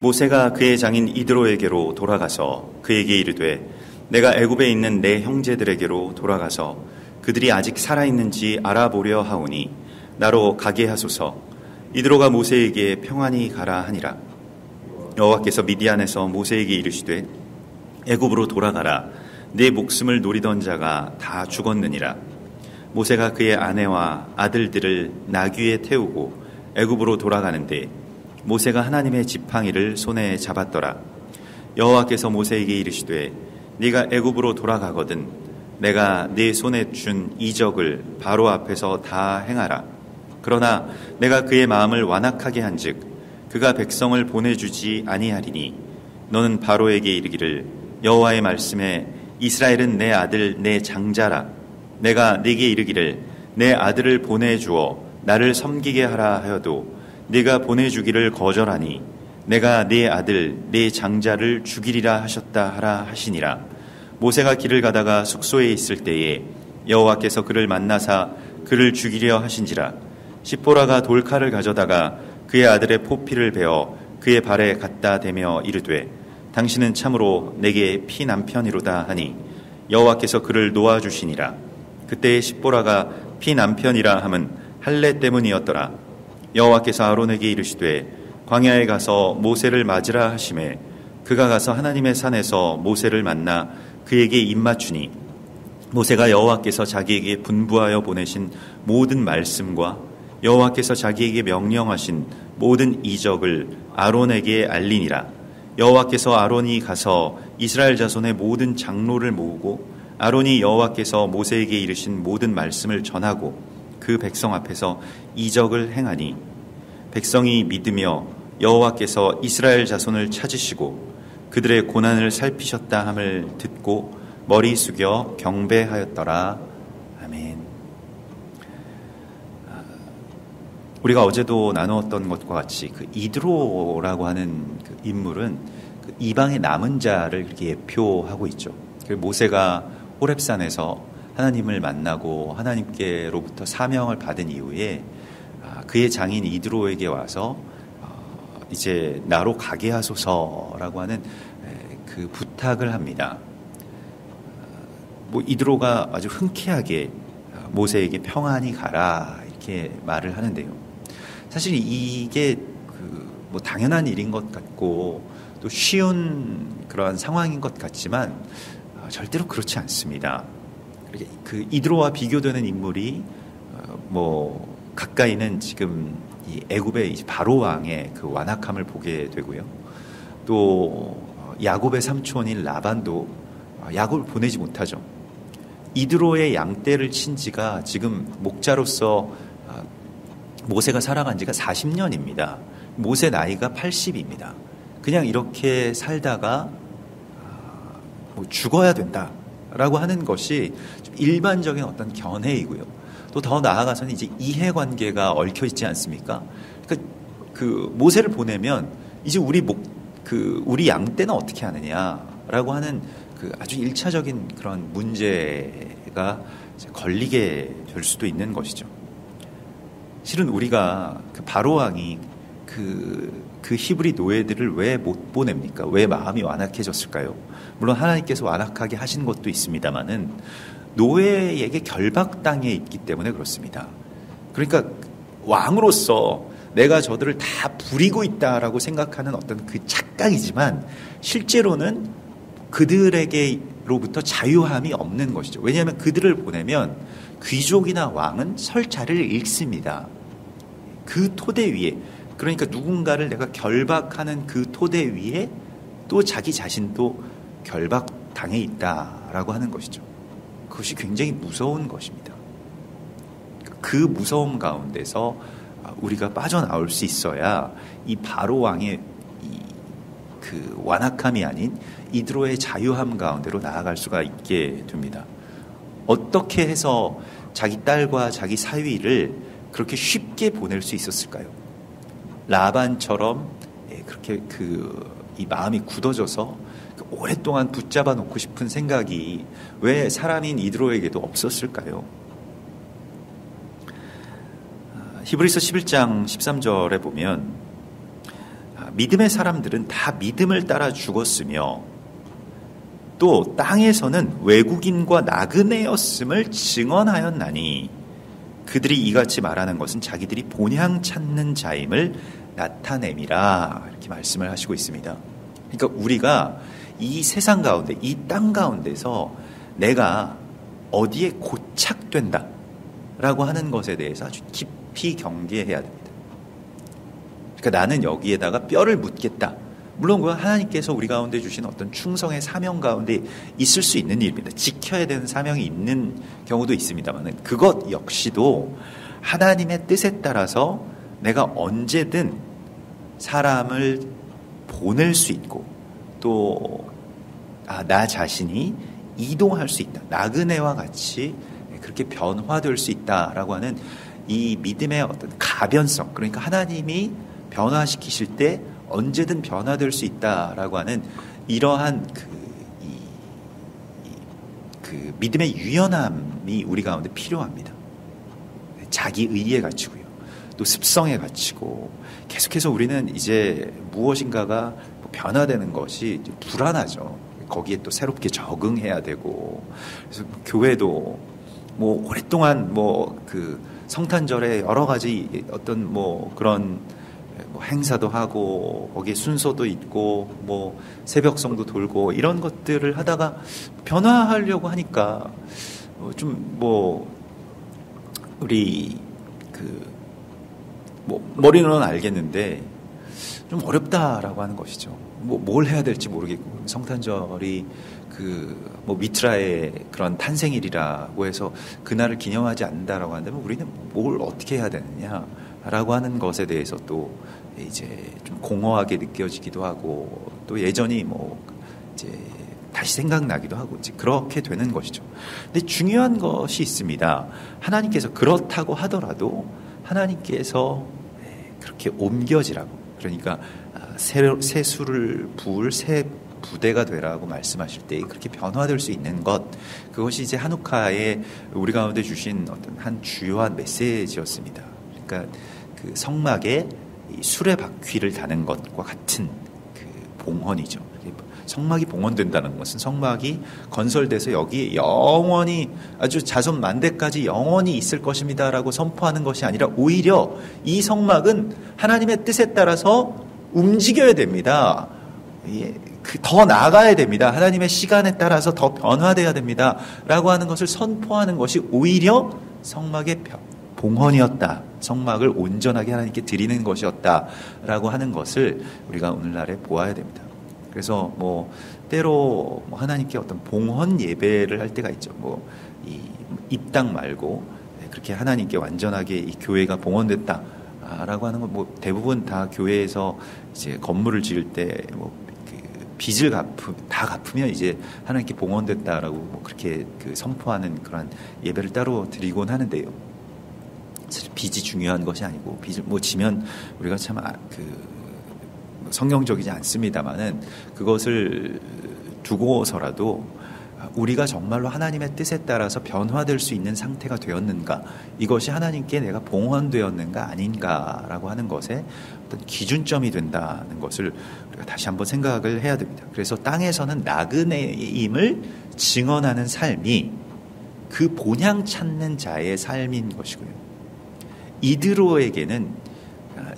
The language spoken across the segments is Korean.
모세가 그의 장인 이드로에게로 돌아가서 그에게 이르되 내가 애굽에 있는 내 형제들에게로 돌아가서 그들이 아직 살아있는지 알아보려 하오니 나로 가게 하소서. 이드로가 모세에게 평안히 가라 하니라. 여호와께서 미디안에서 모세에게 이르시되 애굽으로 돌아가라. 내 목숨을 노리던 자가 다 죽었느니라. 모세가 그의 아내와 아들들을 나귀에 태우고 애굽으로 돌아가는데 모세가 하나님의 지팡이를 손에 잡았더라. 여호와께서 모세에게 이르시되 네가 애굽으로 돌아가거든 내가 네 손에 준 이적을 바로 앞에서 다 행하라. 그러나 내가 그의 마음을 완악하게 한즉 그가 백성을 보내주지 아니하리니 너는 바로에게 이르기를 여호와의 말씀에 이스라엘은 내 아들 내 장자라. 내가 네게 이르기를 내 아들을 보내주어 나를 섬기게 하라 하여도 네가 보내주기를 거절하니 내가 네 아들 네 장자를 죽이리라 하셨다 하라 하시니라. 모세가 길을 가다가 숙소에 있을 때에 여호와께서 그를 만나사 그를 죽이려 하신지라. 십보라가 돌칼을 가져다가 그의 아들의 포피를 베어 그의 발에 갖다 대며 이르되 당신은 참으로 내게 피 남편이로다 하니 여호와께서 그를 놓아주시니라. 그때 십보라가 피 남편이라 함은 할례 때문이었더라. 여호와께서 아론에게 이르시되 광야에 가서 모세를 맞으라 하시매 그가 가서 하나님의 산에서 모세를 만나 그에게 입맞추니 모세가 여호와께서 자기에게 분부하여 보내신 모든 말씀과 여호와께서 자기에게 명령하신 모든 이적을 아론에게 알리니라. 여호와께서 아론이 가서 이스라엘 자손의 모든 장로를 모으고 아론이 여호와께서 모세에게 이르신 모든 말씀을 전하고 그 백성 앞에서 이적을 행하니 백성이 믿으며 여호와께서 이스라엘 자손을 찾으시고 그들의 고난을 살피셨다 함을 듣고 머리 숙여 경배하였더라. 아멘. 우리가 어제도 나누었던 것과 같이 그 이드로라고 하는 그 인물은 그 이방의 남은 자를 이렇게 예표하고 있죠. 그 모세가 호렙산에서 하나님을 만나고 하나님께로부터 사명을 받은 이후에 그의 장인 이드로에게 와서 이제 나로 가게 하소서라고 하는 그 부탁을 합니다. 이드로가 아주 흔쾌하게 모세에게 평안히 가라 이렇게 말을 하는데요. 사실 이게 당연한 일인 것 같고 또 쉬운 그러한 상황인 것 같지만 절대로 그렇지 않습니다. 그 이드로와 비교되는 인물이 가까이는 지금 이 애굽의 바로 왕의 그 완악함을 보게 되고요. 또 야곱의 삼촌인 라반도 야곱을 보내지 못하죠. 이드로의 양떼를 친 지가 지금 목자로서 모세가 살아간 지가 40년입니다. 모세 나이가 80입니다. 그냥 이렇게 살다가 죽어야 된다라고 하는 것이 좀 일반적인 어떤 견해이고요. 또 더 나아가서는 이제 이해관계가 얽혀 있지 않습니까? 그러니까 그 모세를 보내면 이제 우리 양떼는 어떻게 하느냐라고 하는 그 아주 일차적인 그런 문제가 걸리게 될 수도 있는 것이죠. 실은 우리가 그 바로 왕이 그 히브리 노예들을 왜 못 보냅니까? 왜 마음이 완악해졌을까요? 물론 하나님께서 완악하게 하신 것도 있습니다만은 노예에게 결박당해 있기 때문에 그렇습니다. 그러니까 왕으로서 내가 저들을 다 부리고 있다라고 생각하는 어떤 그 착각이지만 실제로는 그들에게로부터 자유함이 없는 것이죠. 왜냐하면 그들을 보내면 귀족이나 왕은 설자를 읽습니다. 그 토대 위에, 그러니까 누군가를 내가 결박하는 그 토대 위에 또 자기 자신도 결박당해 있다라고 하는 것이죠. 그것이 굉장히 무서운 것입니다. 그 무서움 가운데서 우리가 빠져나올 수 있어야 이 바로 왕의 그 완악함이 아닌 이드로의 자유함 가운데로 나아갈 수가 있게 됩니다. 어떻게 해서 자기 딸과 자기 사위를 그렇게 쉽게 보낼 수 있었을까요? 라반처럼 그렇게 이 마음이 굳어져서 오랫동안 붙잡아 놓고 싶은 생각이 왜 사람인 이드로에게도 없었을까요? 히브리서 11장 13절에 보면 믿음의 사람들은 다 믿음을 따라 죽었으며 또 땅에서는 외국인과 나그네였음을 증언하였나니 그들이 이같이 말하는 것은 자기들이 본향 찾는 자임을 나타냄이라 이렇게 말씀을 하시고 있습니다. 그러니까 우리가 이 세상 가운데 이 땅 가운데서 내가 어디에 고착된다 라고 하는 것에 대해서 아주 깊이 경계해야 됩니다. 그러니까 나는 여기에다가 뼈를 묻겠다. 물론 그건 하나님께서 우리 가운데 주신 어떤 충성의 사명 가운데 있을 수 있는 일입니다. 지켜야 되는 사명이 있는 경우도 있습니다만 그것 역시도 하나님의 뜻에 따라서 내가 언제든 사람을 보낼 수 있고 또 나 자신이 이동할 수 있다. 나그네와 같이 그렇게 변화될 수 있다라고 하는 이 믿음의 어떤 가변성, 그러니까 하나님이 변화시키실 때 언제든 변화될 수 있다라고 하는 이러한 그 믿음의 유연함이 우리 가운데 필요합니다. 자기 의에 갇히고요. 또 습성에 갇히고 계속해서 우리는 이제 무엇인가가 변화되는 것이 불안하죠. 거기에 또 새롭게 적응해야 되고 그래서 교회도 뭐 오랫동안 뭐 그 성탄절에 여러 가지 어떤 뭐 그런 뭐 행사도 하고 거기에 순서도 있고 뭐 새벽성도 돌고 이런 것들을 하다가 변화하려고 하니까 좀 뭐 우리 그 뭐 머리로는 알겠는데 좀 어렵다라고 하는 것이죠. 뭐 뭘 해야 될지 모르겠고 성탄절이 그 뭐 미트라의 그런 탄생일이라고 해서 그날을 기념하지 않는다라고 한다면 우리는 뭘 어떻게 해야 되느냐라고 하는 것에 대해서 또 이제 좀 공허하게 느껴지기도 하고 또 예전이 뭐 이제 다시 생각나기도 하고 이제 그렇게 되는 것이죠. 근데 중요한 것이 있습니다. 하나님께서 그렇다고 하더라도 하나님께서 그렇게 옮겨지라고 그러니까 새 술을 부을 새 부대가 되라고 말씀하실 때 그렇게 변화될 수 있는 것 그것이 이제 한우카에 우리 가운데 주신 어떤 한 주요한 메시지였습니다. 그러니까 그 성막에 수레 바퀴를 다는 것과 같은 그 봉헌이죠. 성막이 봉헌된다는 것은 성막이 건설돼서 여기 영원히 아주 자손 만대까지 영원히 있을 것입니다라고 선포하는 것이 아니라 오히려 이 성막은 하나님의 뜻에 따라서 움직여야 됩니다. 더 나아가야 됩니다. 하나님의 시간에 따라서 더 변화돼야 됩니다. 라고 하는 것을 선포하는 것이 오히려 성막의 봉헌이었다. 성막을 온전하게 하나님께 드리는 것이었다. 라고 하는 것을 우리가 오늘날에 보아야 됩니다. 그래서 뭐 때로 하나님께 어떤 봉헌 예배를 할 때가 있죠. 뭐 이 입당 말고 그렇게 하나님께 완전하게 이 교회가 봉헌됐다라고 하는 건 뭐 대부분 다 교회에서 이제 건물을 지을 때 뭐 빚을 다 갚으면 이제 하나님께 봉헌됐다라고 뭐 그렇게 그 선포하는 그런 예배를 따로 드리곤 하는데요. 사실 빚이 중요한 것이 아니고 빚을 뭐 지면 우리가 참 성경적이지 않습니다만은 그것을 두고서라도 우리가 정말로 하나님의 뜻에 따라서 변화될 수 있는 상태가 되었는가 이것이 하나님께 내가 봉헌되었는가 아닌가라고 하는 것에 어떤 기준점이 된다는 것을 우리가 다시 한번 생각을 해야 됩니다. 그래서 땅에서는 나그네임을 증언하는 삶이 그 본향 찾는 자의 삶인 것이고요. 이드로에게는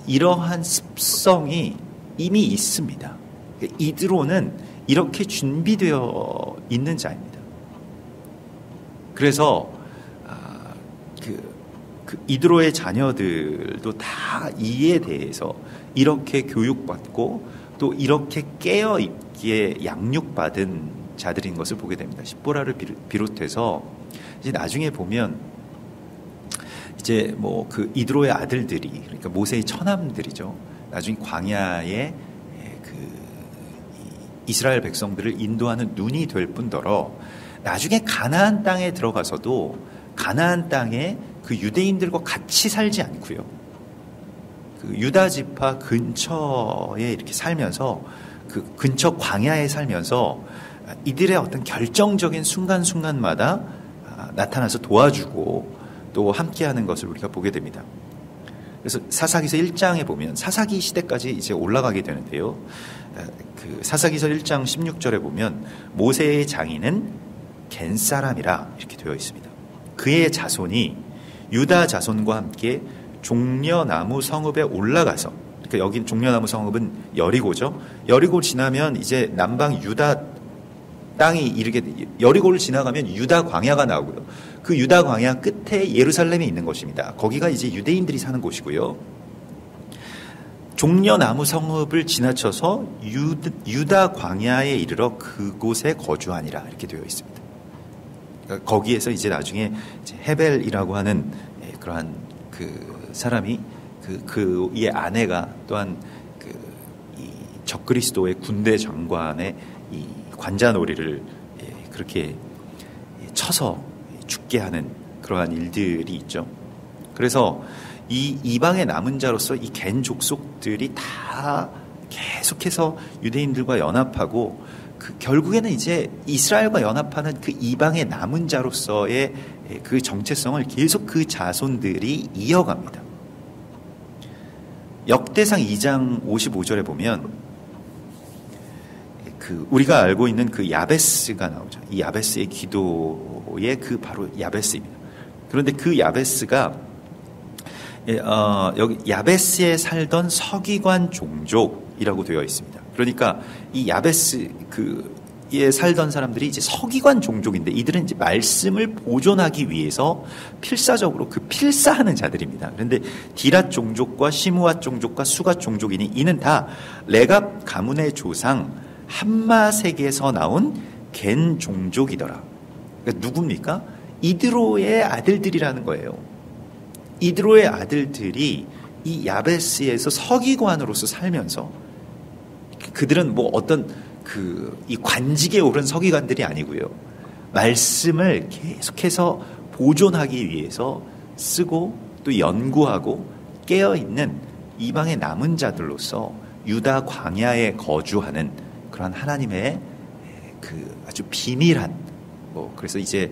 이러한 습성이 이미 있습니다. 이드로는 이렇게 준비되어 있는 자입니다. 그래서 그 이드로의 자녀들도 다 이에 대해서 이렇게 교육받고 또 이렇게 깨어있기에 양육받은 자들인 것을 보게 됩니다. 십보라를 비롯해서 이제 나중에 보면 이제 뭐 그 이드로의 아들들이 그러니까 모세의 처남들이죠. 나중에 광야에 이스라엘 백성들을 인도하는 눈이 될 뿐더러 나중에 가나안 땅에 들어가서도 가나안 땅에 그 유대인들과 같이 살지 않고요. 그 유다 지파 근처에 이렇게 살면서 그 근처 광야에 살면서 이들의 어떤 결정적인 순간순간마다 나타나서 도와주고 또 함께하는 것을 우리가 보게 됩니다. 그래서 사사기서 1장에 보면 사사기 시대까지 이제 올라가게 되는데요. 그 사사기서 1장 16절에 보면 모세의 장인은 겐 사람이라 이렇게 되어 있습니다. 그의 자손이 유다 자손과 함께 종려나무 성읍에 올라가서, 그러니까 여긴 종려나무 성읍은 여리고죠. 여리고 지나면 이제 남방 유다 땅이 이르게, 여리고를 지나가면 유다 광야가 나오고요. 그 유다 광야 끝에 예루살렘이 있는 것입니다. 거기가 이제 유대인들이 사는 곳이고요. 종려나무 성읍을 지나쳐서 유다 광야에 이르러 그곳에 거주하니라 이렇게 되어 있습니다. 그러니까 거기에서 이제 나중에 이제 헤벨이라고 하는 그러한 그 사람이 그의 아내가 또한 이 적그리스도의 군대 장관의 이 관자놀이를 그렇게 쳐서 죽게 하는 그러한 일들이 있죠. 그래서 이 이방의 남은 자로서 이 겐 족속들이 다 계속해서 유대인들과 연합하고 결국에는 이제 이스라엘과 연합하는 그 이방의 남은 자로서의 그 정체성을 계속 그 자손들이 이어갑니다. 역대상 2장 55절에 보면 우리가 알고 있는 그 야베스가 나오죠. 이 야베스의 기도의 바로 야베스입니다. 그런데 그 야베스가 여기 야베스에 살던 서기관 종족이라고 되어 있습니다. 그러니까 이 야베스에 살던 사람들이 이제 서기관 종족인데 이들은 이제 말씀을 보존하기 위해서 필사적으로 필사하는 자들입니다. 그런데 디랏 종족과 시므앗 종족과 수갓 종족이니 이는 다 레갑 가문의 조상 함마색에서 나온 겐 종족이더라. 그러니까 누굽니까? 이드로의 아들들이라는 거예요. 이드로의 아들들이 이 야베스에서 서기관으로서 살면서 그들은 뭐 어떤 이 관직에 오른 서기관들이 아니고요. 말씀을 계속해서 보존하기 위해서 쓰고 또 연구하고 깨어있는 이방의 남은 자들로서 유다 광야에 거주하는 그런 하나님의 아주 비밀한 그래서 이제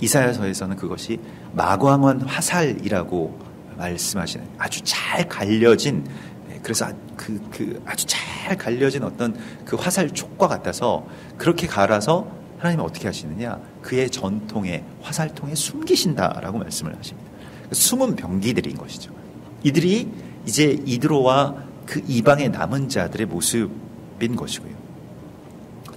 이사야서에서는 그것이 마광원 화살이라고 말씀하시는 아주 잘 갈려진, 그래서 아주 잘 갈려진 어떤 그 화살촉과 같아서 그렇게 갈아서 하나님은 어떻게 하시느냐, 그의 전통에 화살통에 숨기신다라고 말씀을 하십니다. 숨은 병기들인 것이죠. 이들이 이제 이드로와 그 이방의 남은 자들의 모습인 것이고요.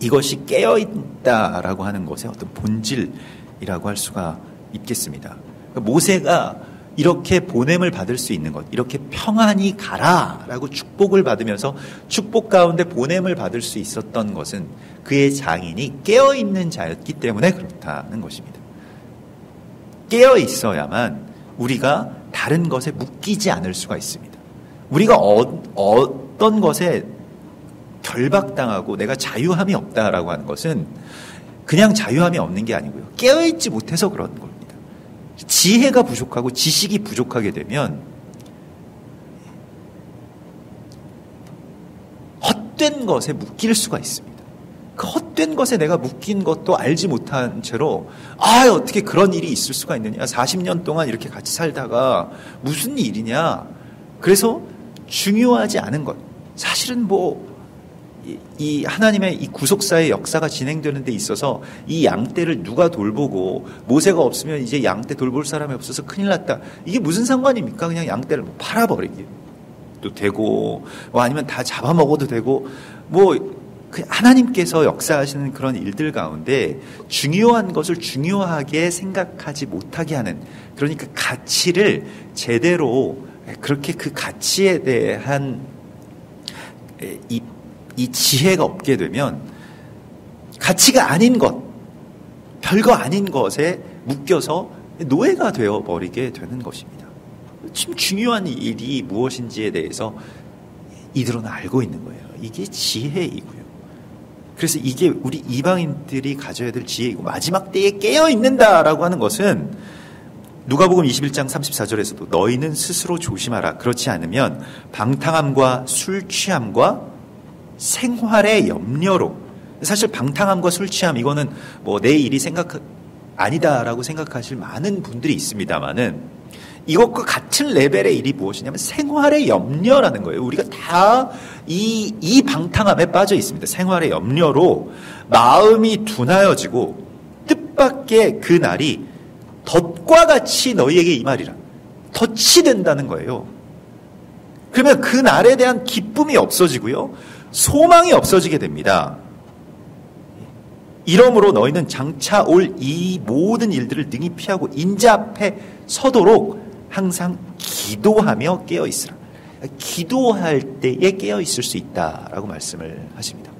이것이 깨어있다라고 하는 것의 어떤 본질이라고 할 수가 있겠습니다. 그러니까 모세가 이렇게 보냄을 받을 수 있는 것, 이렇게 평안히 가라라고 축복을 받으면서 축복 가운데 보냄을 받을 수 있었던 것은 그의 장인이 깨어있는 자였기 때문에 그렇다는 것입니다. 깨어있어야만 우리가 다른 것에 묶이지 않을 수가 있습니다. 우리가 어떤 것에 결박당하고 내가 자유함이 없다라고 하는 것은 그냥 자유함이 없는 게 아니고요. 깨어있지 못해서 그런 겁니다. 지혜가 부족하고 지식이 부족하게 되면 헛된 것에 묶일 수가 있습니다. 그 헛된 것에 내가 묶인 것도 알지 못한 채로 어떻게 그런 일이 있을 수가 있느냐. 40년 동안 이렇게 같이 살다가 무슨 일이냐. 그래서 중요하지 않은 것. 사실은 이 하나님의 이 구속사의 역사가 진행되는 데 있어서 이 양떼를 누가 돌보고 모세가 없으면 이제 양떼 돌볼 사람이 없어서 큰일 났다. 이게 무슨 상관입니까? 그냥 양떼를 팔아버리기도 되고 아니면 다 잡아먹어도 되고 하나님께서 역사하시는 그런 일들 가운데 중요한 것을 중요하게 생각하지 못하게 하는, 그러니까 가치를 제대로 그렇게 그 가치에 대한 이 지혜가 없게 되면 가치가 아닌 것, 별거 아닌 것에 묶여서 노예가 되어버리게 되는 것입니다. 지금 중요한 일이 무엇인지에 대해서 이들은 알고 있는 거예요. 이게 지혜이고요. 그래서 이게 우리 이방인들이 가져야 될 지혜이고, 마지막 때에 깨어있는다라고 하는 것은 누가복음 21장 34절에서도 너희는 스스로 조심하라. 그렇지 않으면 방탕함과 술 취함과 생활의 염려로, 사실 방탕함과 술 취함 이거는 내 일이 아니다라고 생각하실 많은 분들이 있습니다만은 이것과 같은 레벨의 일이 무엇이냐면 생활의 염려라는 거예요. 우리가 다 이 방탕함에 빠져 있습니다. 생활의 염려로 마음이 둔하여지고 뜻밖의 그 날이 덫과 같이 너희에게 임하리라. 덫이 된다는 거예요. 그러면 그 날에 대한 기쁨이 없어지고요. 소망이 없어지게 됩니다. 이러므로 너희는 장차 올 이 모든 일들을 능히 피하고 인자 앞에 서도록 항상 기도하며 깨어 있으라. 기도할 때에 깨어 있을 수 있다라고 말씀을 하십니다.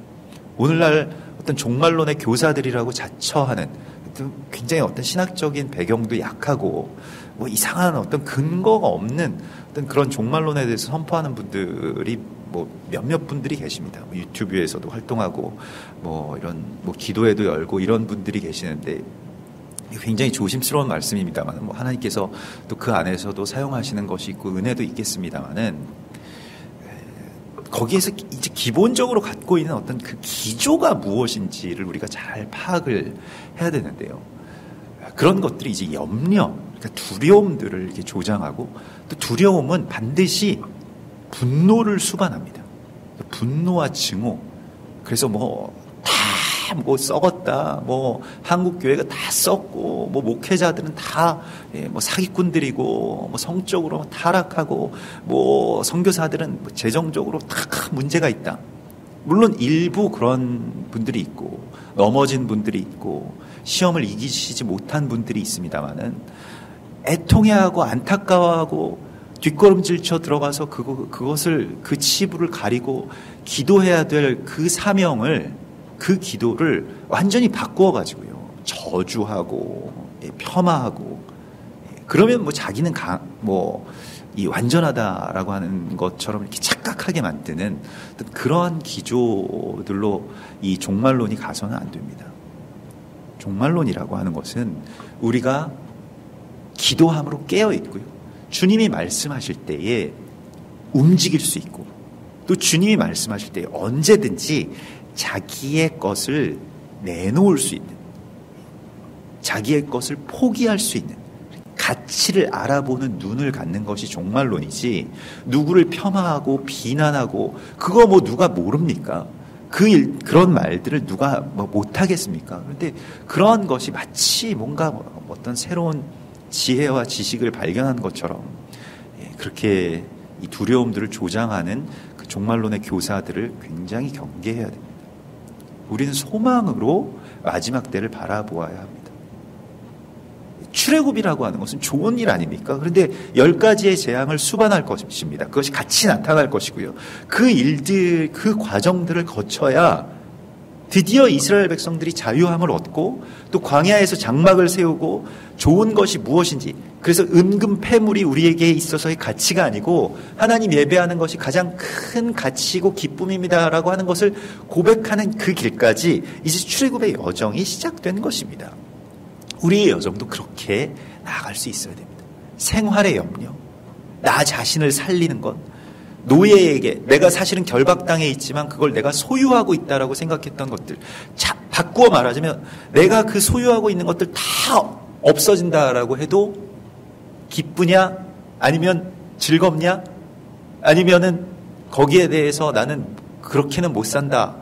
오늘날 어떤 종말론의 교사들이라고 자처하는 굉장히 어떤 신학적인 배경도 약하고 뭐 이상한 어떤 근거가 없는 어떤 그런 종말론에 대해서 선포하는 분들이 뭐 몇몇 분들이 계십니다. 뭐 유튜브에서도 활동하고 뭐 이런 뭐 기도회도 열고 이런 분들이 계시는데 굉장히 조심스러운 말씀입니다만 뭐 하나님께서 또 그 안에서도 사용하시는 것이 있고 은혜도 있겠습니다만은 거기에서 이제 기본적으로 갖고 있는 어떤 그 기조가 무엇인지를 우리가 잘 파악을 해야 되는데요. 그런 것들이 이제 염려, 그러니까 두려움들을 이렇게 조장하고 또 두려움은 반드시 분노를 수반합니다. 분노와 증오. 그래서 뭐 썩었다. 뭐 한국 교회가 다 썩고 뭐 목회자들은 다 뭐 사기꾼들이고 뭐 성적으로 타락하고 뭐 선교사들은 뭐 재정적으로 다 문제가 있다. 물론 일부 그런 분들이 있고 넘어진 분들이 있고 시험을 이기시지 못한 분들이 있습니다만은 애통해하고 안타까워하고 뒷걸음질 쳐 들어가서 그것을 그 치부를 가리고 기도해야 될 그 사명을 그 기도를 완전히 바꾸어 가지고요. 저주하고 폄하하고 그러면 뭐 자기는 이 완전하다라고 하는 것처럼 이렇게 착각하게 만드는 그러한 기조들로 이 종말론이 가서는 안 됩니다. 종말론이라고 하는 것은 우리가 기도함으로 깨어 있고요. 주님이 말씀하실 때에 움직일 수 있고 또 주님이 말씀하실 때에 언제든지 자기의 것을 내놓을 수 있는, 자기의 것을 포기할 수 있는 가치를 알아보는 눈을 갖는 것이 종말론이지 누구를 폄하하고 비난하고 그거 뭐 누가 모릅니까? 그런 말들을 누가 뭐 못하겠습니까? 그런데 그런 것이 마치 뭔가 어떤 새로운 지혜와 지식을 발견한 것처럼 그렇게 이 두려움들을 조장하는 그 종말론의 교사들을 굉장히 경계해야 됩니다. 우리는 소망으로 마지막 때를 바라보아야 합니다. 출애굽이라고 하는 것은 좋은 일 아닙니까? 그런데 10가지의 재앙을 수반할 것입니다. 그것이 같이 나타날 것이고요. 그 일들, 그 과정들을 거쳐야 드디어 이스라엘 백성들이 자유함을 얻고 또 광야에서 장막을 세우고 좋은 것이 무엇인지, 그래서 은금 패물이 우리에게 있어서의 가치가 아니고 하나님 예배하는 것이 가장 큰 가치고 기쁨입니다라고 하는 것을 고백하는 그 길까지 이제 출애굽의 여정이 시작된 것입니다. 우리의 여정도 그렇게 나아갈 수 있어야 됩니다. 생활의 염려, 나 자신을 살리는 것, 노예에게 내가 사실은 결박당해 있지만 그걸 내가 소유하고 있다라고 생각했던 것들, 바꾸어 말하자면 내가 그 소유하고 있는 것들 다 없어진다라고 해도 기쁘냐? 아니면 즐겁냐? 아니면은 거기에 대해서 나는 그렇게는 못 산다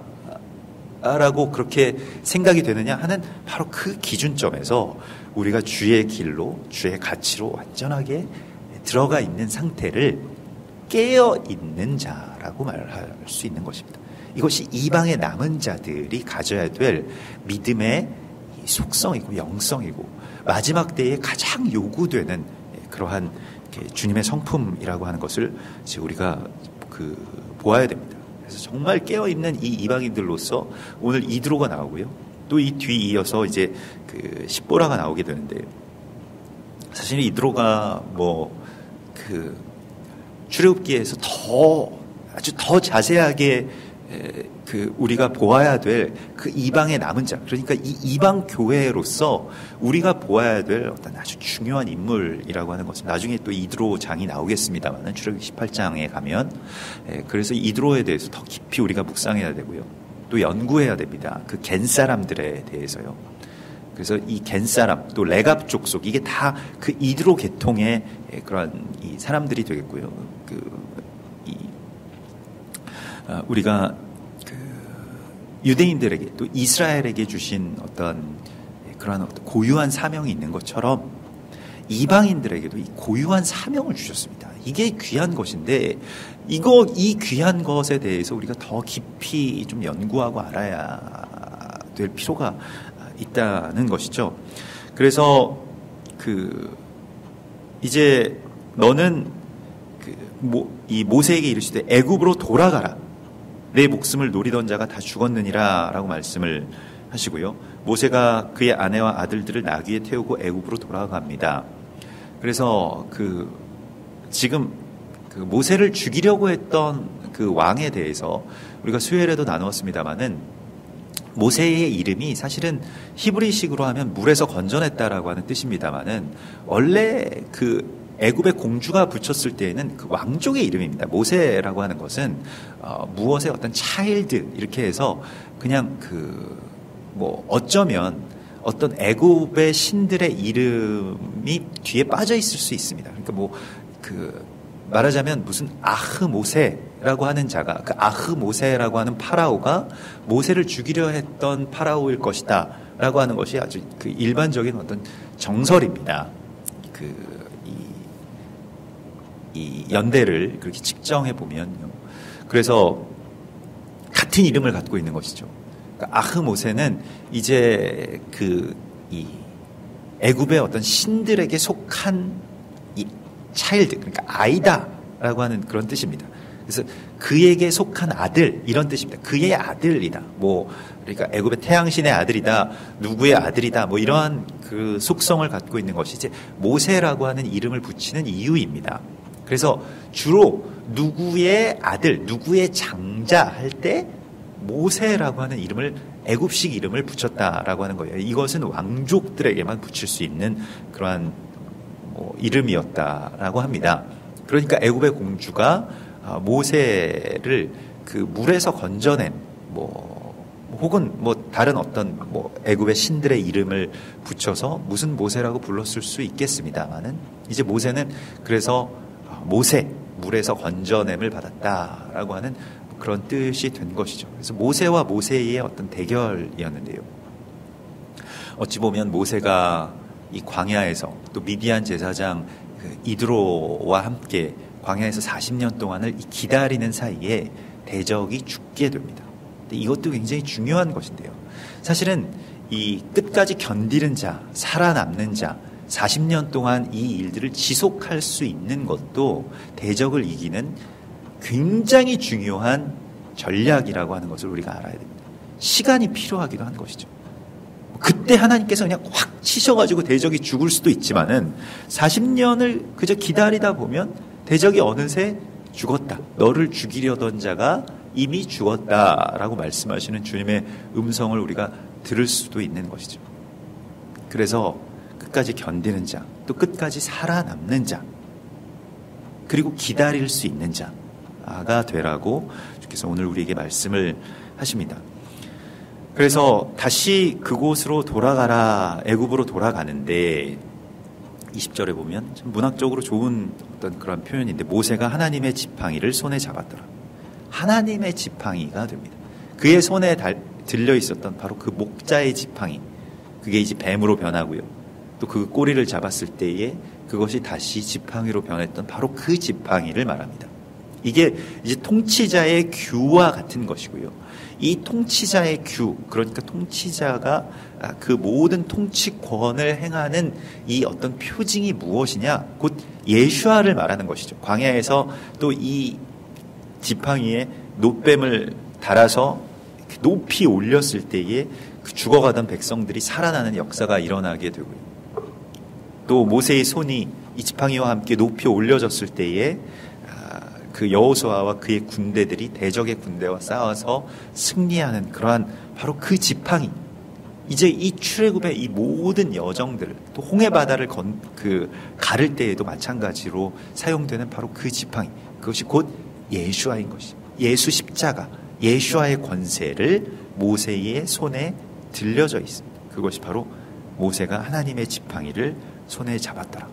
라고 그렇게 생각이 되느냐 하는 바로 그 기준점에서 우리가 주의 길로, 주의 가치로 완전하게 들어가 있는 상태를 깨어 있는 자라고 말할 수 있는 것입니다. 이것이 이방의 남은 자들이 가져야 될 믿음의 속성이고 영성이고 마지막 때에 가장 요구되는 그러한 주님의 성품이라고 하는 것을 우리가 보아야 됩니다. 그래서 정말 깨어 있는 이 이방인들로서 오늘 이드로가 나오고요. 또 이 뒤 이어서 이제 십보라가 나오게 되는데, 사실 이드로가 출애굽기에서 아주 더 자세하게 우리가 보아야 될 그 이방의 남은 자, 그러니까 이 이방 교회로서 우리가 보아야 될 어떤 아주 중요한 인물이라고 하는 것은 나중에 또 이드로 장이 나오겠습니다만 출애굽기 18장에 가면, 그래서 이드로에 대해서 더 깊이 우리가 묵상해야 되고요. 또 연구해야 됩니다. 그 겐 사람들에 대해서요. 그래서 이 겐사람 또 레갑 족속 이게 다 그 이드로 계통의 그러한 이 사람들이 되겠고요. 우리가 그 유대인들에게 또 이스라엘에게 주신 어떤 그러한 어떤 고유한 사명이 있는 것처럼 이방인들에게도 이 고유한 사명을 주셨습니다. 이게 귀한 것인데 이 귀한 것에 대해서 우리가 더 깊이 좀 연구하고 알아야 될 필요가 있다는 것이죠. 그래서 이제 너는 이 모세에게 이르시되 애굽으로 돌아가라. 내 목숨을 노리던 자가 다 죽었느니라 라고 말씀을 하시고요. 모세가 그의 아내와 아들들을 나귀에 태우고 애굽으로 돌아갑니다. 그래서 지금 모세를 죽이려고 했던 그 왕에 대해서 우리가 수요일에도 나누었습니다마는 모세의 이름이 사실은 히브리식으로 하면 물에서 건져냈다라고 하는 뜻입니다마는 원래 애굽의 공주가 붙였을 때에는 그 왕족의 이름입니다. 모세라고 하는 것은 무엇의 어떤 차일드 이렇게 해서 그냥 어쩌면 어떤 애굽의 신들의 이름이 뒤에 빠져 있을 수 있습니다. 그러니까 말하자면 무슨 아흐모세라고 하는 자가 아흐모세라고 하는 파라오가 모세를 죽이려 했던 파라오일 것이다라고 하는 것이 아주 일반적인 어떤 정설입니다. 이 연대를 그렇게 측정해 보면요. 그래서 같은 이름을 갖고 있는 것이죠. 그러니까 아흐모세는 이제 이 애굽의 어떤 신들에게 속한 이 차일드, 그러니까 아이다라고 하는 그런 뜻입니다. 그래서 그에게 속한 아들 이런 뜻입니다. 그의 아들이다. 그러니까 애굽의 태양신의 아들이다. 누구의 아들이다. 이러한 그 속성을 갖고 있는 것이 이제 모세라고 하는 이름을 붙이는 이유입니다. 그래서 주로 누구의 아들, 누구의 장자 할 때 모세라고 하는 이름을 애굽식 이름을 붙였다라고 하는 거예요. 이것은 왕족들에게만 붙일 수 있는 그러한 이름이었다라고 합니다. 그러니까 애굽의 공주가 모세를 물에서 건져낸 혹은 다른 어떤 애굽의 신들의 이름을 붙여서 무슨 모세라고 불렀을 수 있겠습니다만은 이제 모세는 그래서 모세 물에서 건져냄을 받았다라고 하는 그런 뜻이 된 것이죠. 그래서 모세와 모세의 어떤 대결이었는데요. 어찌 보면 모세가 이 광야에서 또 미디안 제사장 이드로와 함께 광야에서 40년 동안을 기다리는 사이에 대적이 죽게 됩니다. 근데 이것도 굉장히 중요한 것인데요. 사실은 이 끝까지 견디는 자, 살아남는 자, 40년 동안 이 일들을 지속할 수 있는 것도 대적을 이기는 굉장히 중요한 전략이라고 하는 것을 우리가 알아야 됩니다. 시간이 필요하기도 한 것이죠. 그때 하나님께서 그냥 확 치셔가지고 대적이 죽을 수도 있지만은 40년을 그저 기다리다 보면 대적이 어느새 죽었다. 너를 죽이려던 자가 이미 죽었다라고 말씀하시는 주님의 음성을 우리가 들을 수도 있는 것이죠. 그래서 끝까지 견디는 자, 또 끝까지 살아남는 자, 그리고 기다릴 수 있는 자가 되라고 주께서 오늘 우리에게 말씀을 하십니다. 그래서 다시 그곳으로 돌아가라, 애굽으로 돌아가는데 20절에 보면 참 문학적으로 좋은 어떤 그런 표현인데 모세가 하나님의 지팡이를 손에 잡았더라. 하나님의 지팡이가 됩니다. 그의 손에 들려 있었던 바로 그 목자의 지팡이, 그게 이제 뱀으로 변하고요. 또 그 꼬리를 잡았을 때에 그것이 다시 지팡이로 변했던 바로 그 지팡이를 말합니다. 이게 이제 통치자의 규와 같은 것이고요. 이 통치자의 규, 그러니까 통치자가 그 모든 통치권을 행하는 이 어떤 표징이 무엇이냐? 곧 예슈아를 말하는 것이죠. 광야에서 또 이 지팡이에 놋뱀을 달아서 높이 올렸을 때에 그 죽어가던 백성들이 살아나는 역사가 일어나게 되고요. 또 모세의 손이 이 지팡이와 함께 높이 올려졌을 때에 그 여호수아와 그의 군대들이 대적의 군대와 싸워서 승리하는 그러한 바로 그 지팡이, 이제 이 출애굽의 이 모든 여정들, 또 홍해 바다를 가를 때에도 마찬가지로 사용되는 바로 그 지팡이, 그것이 곧 예슈아인 것이, 예수 십자가, 예슈아의 권세를 모세의 손에 들려져 있습니다. 그것이 바로 모세가 하나님의 지팡이를 손에 잡았더라.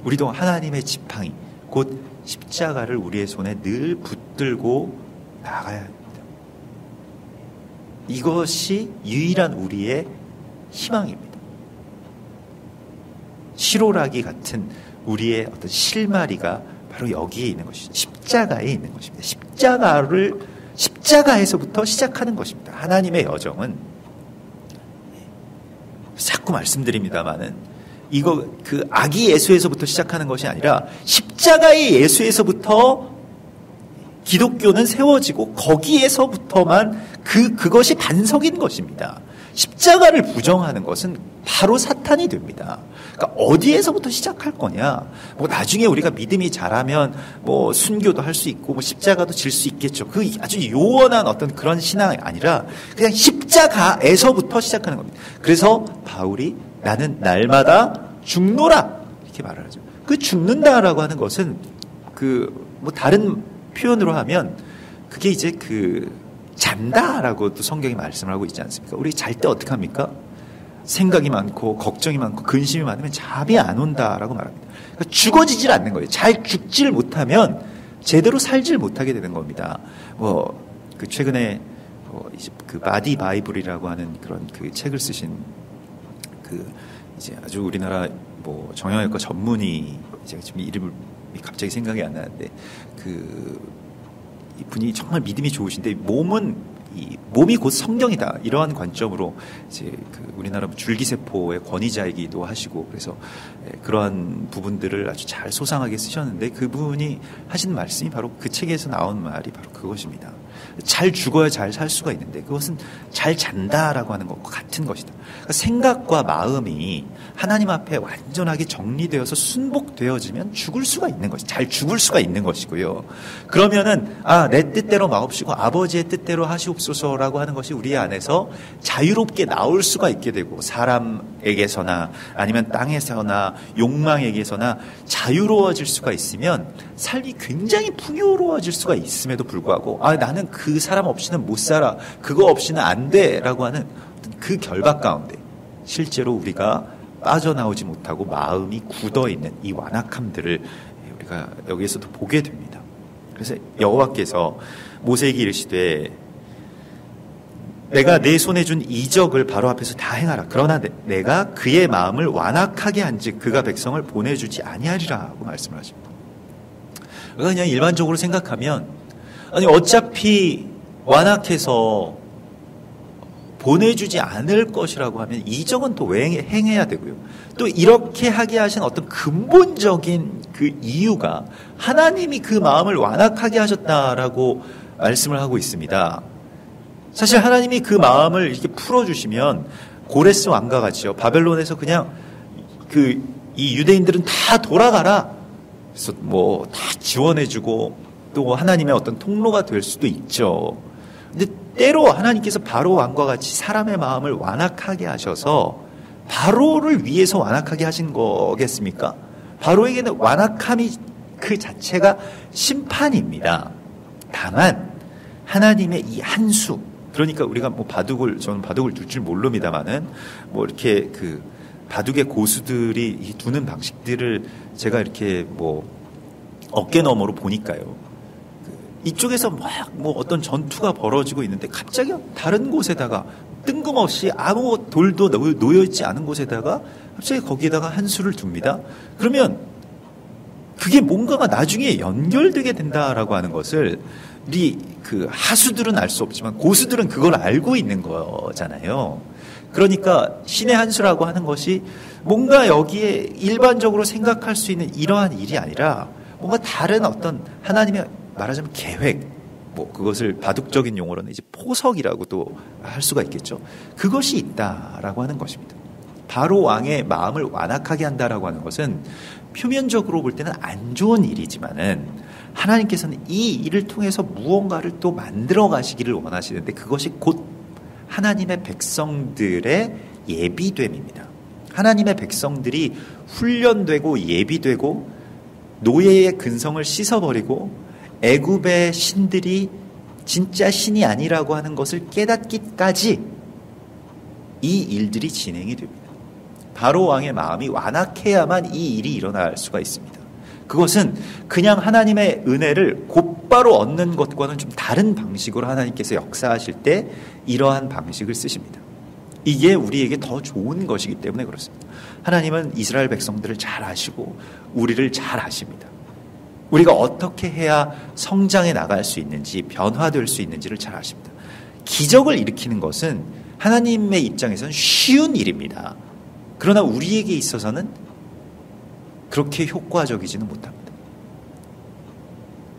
우리도 하나님의 지팡이 곧 십자가를 우리의 손에 늘 붙들고 나가야 합니다. 이것이 유일한 우리의 희망입니다. 시로라기 같은 우리의 어떤 실마리가 바로 여기에 있는 것이죠. 십자가에 있는 것입니다. 십자가에서부터 시작하는 것입니다. 하나님의 여정은 자꾸 말씀드립니다만은 이거 그 아기 예수에서부터 시작하는 것이 아니라 십자가의 예수에서부터 기독교는 세워지고 거기에서부터만 그것이 반석인 것입니다. 십자가를 부정하는 것은 바로 사탄이 됩니다. 그러니까 어디에서부터 시작할 거냐? 뭐 나중에 우리가 믿음이 자라면 뭐 순교도 할 수 있고 뭐 십자가도 질 수 있겠죠. 그 아주 요원한 어떤 그런 신앙이 아니라 그냥 십자가에서부터 시작하는 겁니다. 그래서 바울이 나는 날마다 죽노라 이렇게 말을 하죠. 그 죽는다라고 하는 것은 그 뭐 다른 표현으로 하면 그게 이제 그 잔다라고 또 성경이 말씀을 하고 있지 않습니까? 우리 잘 때 어떻게 합니까? 생각이 많고 걱정이 많고 근심이 많으면 잠이 안 온다라고 말합니다. 그러니까 죽어지질 않는 거예요. 잘 죽질 못하면 제대로 살질 못하게 되는 겁니다. 뭐 그 최근에 이제 그 바디 바이블이라고 하는 그런 그 책을 쓰신 그 이제 아주 우리나라 뭐 정형외과 전문의 제가 지금 이름을 갑자기 생각이 안 나는데 그 이분이 정말 믿음이 좋으신데 몸이 곧 성경이다 이러한 관점으로 이제 그 우리나라 줄기세포의 권위자이기도 하시고 그래서 그러한 부분들을 아주 잘 소상하게 쓰셨는데 그분이 하신 말씀이 바로 그 책에서 나온 말이 바로 그것입니다. 잘 죽어야 잘 살 수가 있는데 그것은 잘 잔다라고 하는 것과 같은 것이다. 그러니까 생각과 마음이 하나님 앞에 완전하게 정리되어서 순복되어지면 죽을 수가 있는 것이 잘 죽을 수가 있는 것이고요. 그러면은 내 뜻대로 마옵시고 아버지의 뜻대로 하시옵소서라고 하는 것이 우리 안에서 자유롭게 나올 수가 있게 되고 사람에게서나 아니면 땅에서나 욕망에게서나 자유로워질 수가 있으면 삶이 굉장히 풍요로워질 수가 있음에도 불구하고 나는 그 사람 없이는 못 살아 그거 없이는 안 돼라고 하는 그 결박 가운데 실제로 우리가 빠져나오지 못하고 마음이 굳어있는 이 완악함들을 우리가 여기에서도 보게 됩니다. 그래서 여호와께서 모세에게 이르시되 내가 내 손에 준 이적을 바로 앞에서 다 행하라. 그러나 내가 그의 마음을 완악하게 한즉 그가 백성을 보내주지 아니하리라고 말씀을 하십니다. 그냥 일반적으로 생각하면 어차피 완악해서 보내주지 않을 것이라고 하면 이적은 또 왜 행해야 되고요. 또 이렇게 하게 하신 어떤 근본적인 그 이유가 하나님이 그 마음을 완악하게 하셨다라고 말씀을 하고 있습니다. 사실 하나님이 그 마음을 이렇게 풀어주시면 고레스 왕과 같이요. 바벨론에서 그냥 이 유대인들은 다 돌아가라. 그래서 뭐 다 지원해주고 또 하나님의 어떤 통로가 될 수도 있죠. 근데 때로 하나님께서 바로 왕과 같이 사람의 마음을 완악하게 하셔서 바로를 위해서 완악하게 하신 거겠습니까? 바로에게는 완악함이 그 자체가 심판입니다. 다만 하나님의 이 한 수, 그러니까 우리가 뭐 저는 바둑을 둘 줄 모릅니다만은 뭐 이렇게 그 바둑의 고수들이 두는 방식들을 제가 이렇게 뭐 어깨 너머로 보니까요. 이쪽에서 막 뭐 어떤 전투가 벌어지고 있는데 갑자기 다른 곳에다가 뜬금없이 아무 돌도 놓여있지 않은 곳에다가 갑자기 거기에다가 한 수를 둡니다. 그러면 그게 뭔가가 나중에 연결되게 된다라고 하는 것을 우리 그 하수들은 알 수 없지만 고수들은 그걸 알고 있는 거잖아요. 그러니까 신의 한 수라고 하는 것이 뭔가 여기에 일반적으로 생각할 수 있는 이러한 일이 아니라 뭔가 다른 어떤 하나님의 말하자면 계획, 뭐 그것을 바둑적인 용어로는 이제 포석이라고도 할 수가 있겠죠. 그것이 있다라고 하는 것입니다. 바로 왕의 마음을 완악하게 한다라고 하는 것은 표면적으로 볼 때는 안 좋은 일이지만은 하나님께서는 이 일을 통해서 무언가를 또 만들어 가시기를 원하시는데 그것이 곧 하나님의 백성들의 예비됨입니다. 하나님의 백성들이 훈련되고 예비되고 노예의 근성을 씻어버리고 애굽의 신들이 진짜 신이 아니라고 하는 것을 깨닫기까지 이 일들이 진행이 됩니다. 바로 왕의 마음이 완악해야만 이 일이 일어날 수가 있습니다. 그것은 그냥 하나님의 은혜를 곧바로 얻는 것과는 좀 다른 방식으로 하나님께서 역사하실 때 이러한 방식을 쓰십니다. 이게 우리에게 더 좋은 것이기 때문에 그렇습니다. 하나님은 이스라엘 백성들을 잘 아시고 우리를 잘 아십니다. 우리가 어떻게 해야 성장해 나갈 수 있는지, 변화될 수 있는지를 잘 아십니다. 기적을 일으키는 것은 하나님의 입장에서는 쉬운 일입니다. 그러나 우리에게 있어서는 그렇게 효과적이지는 못합니다.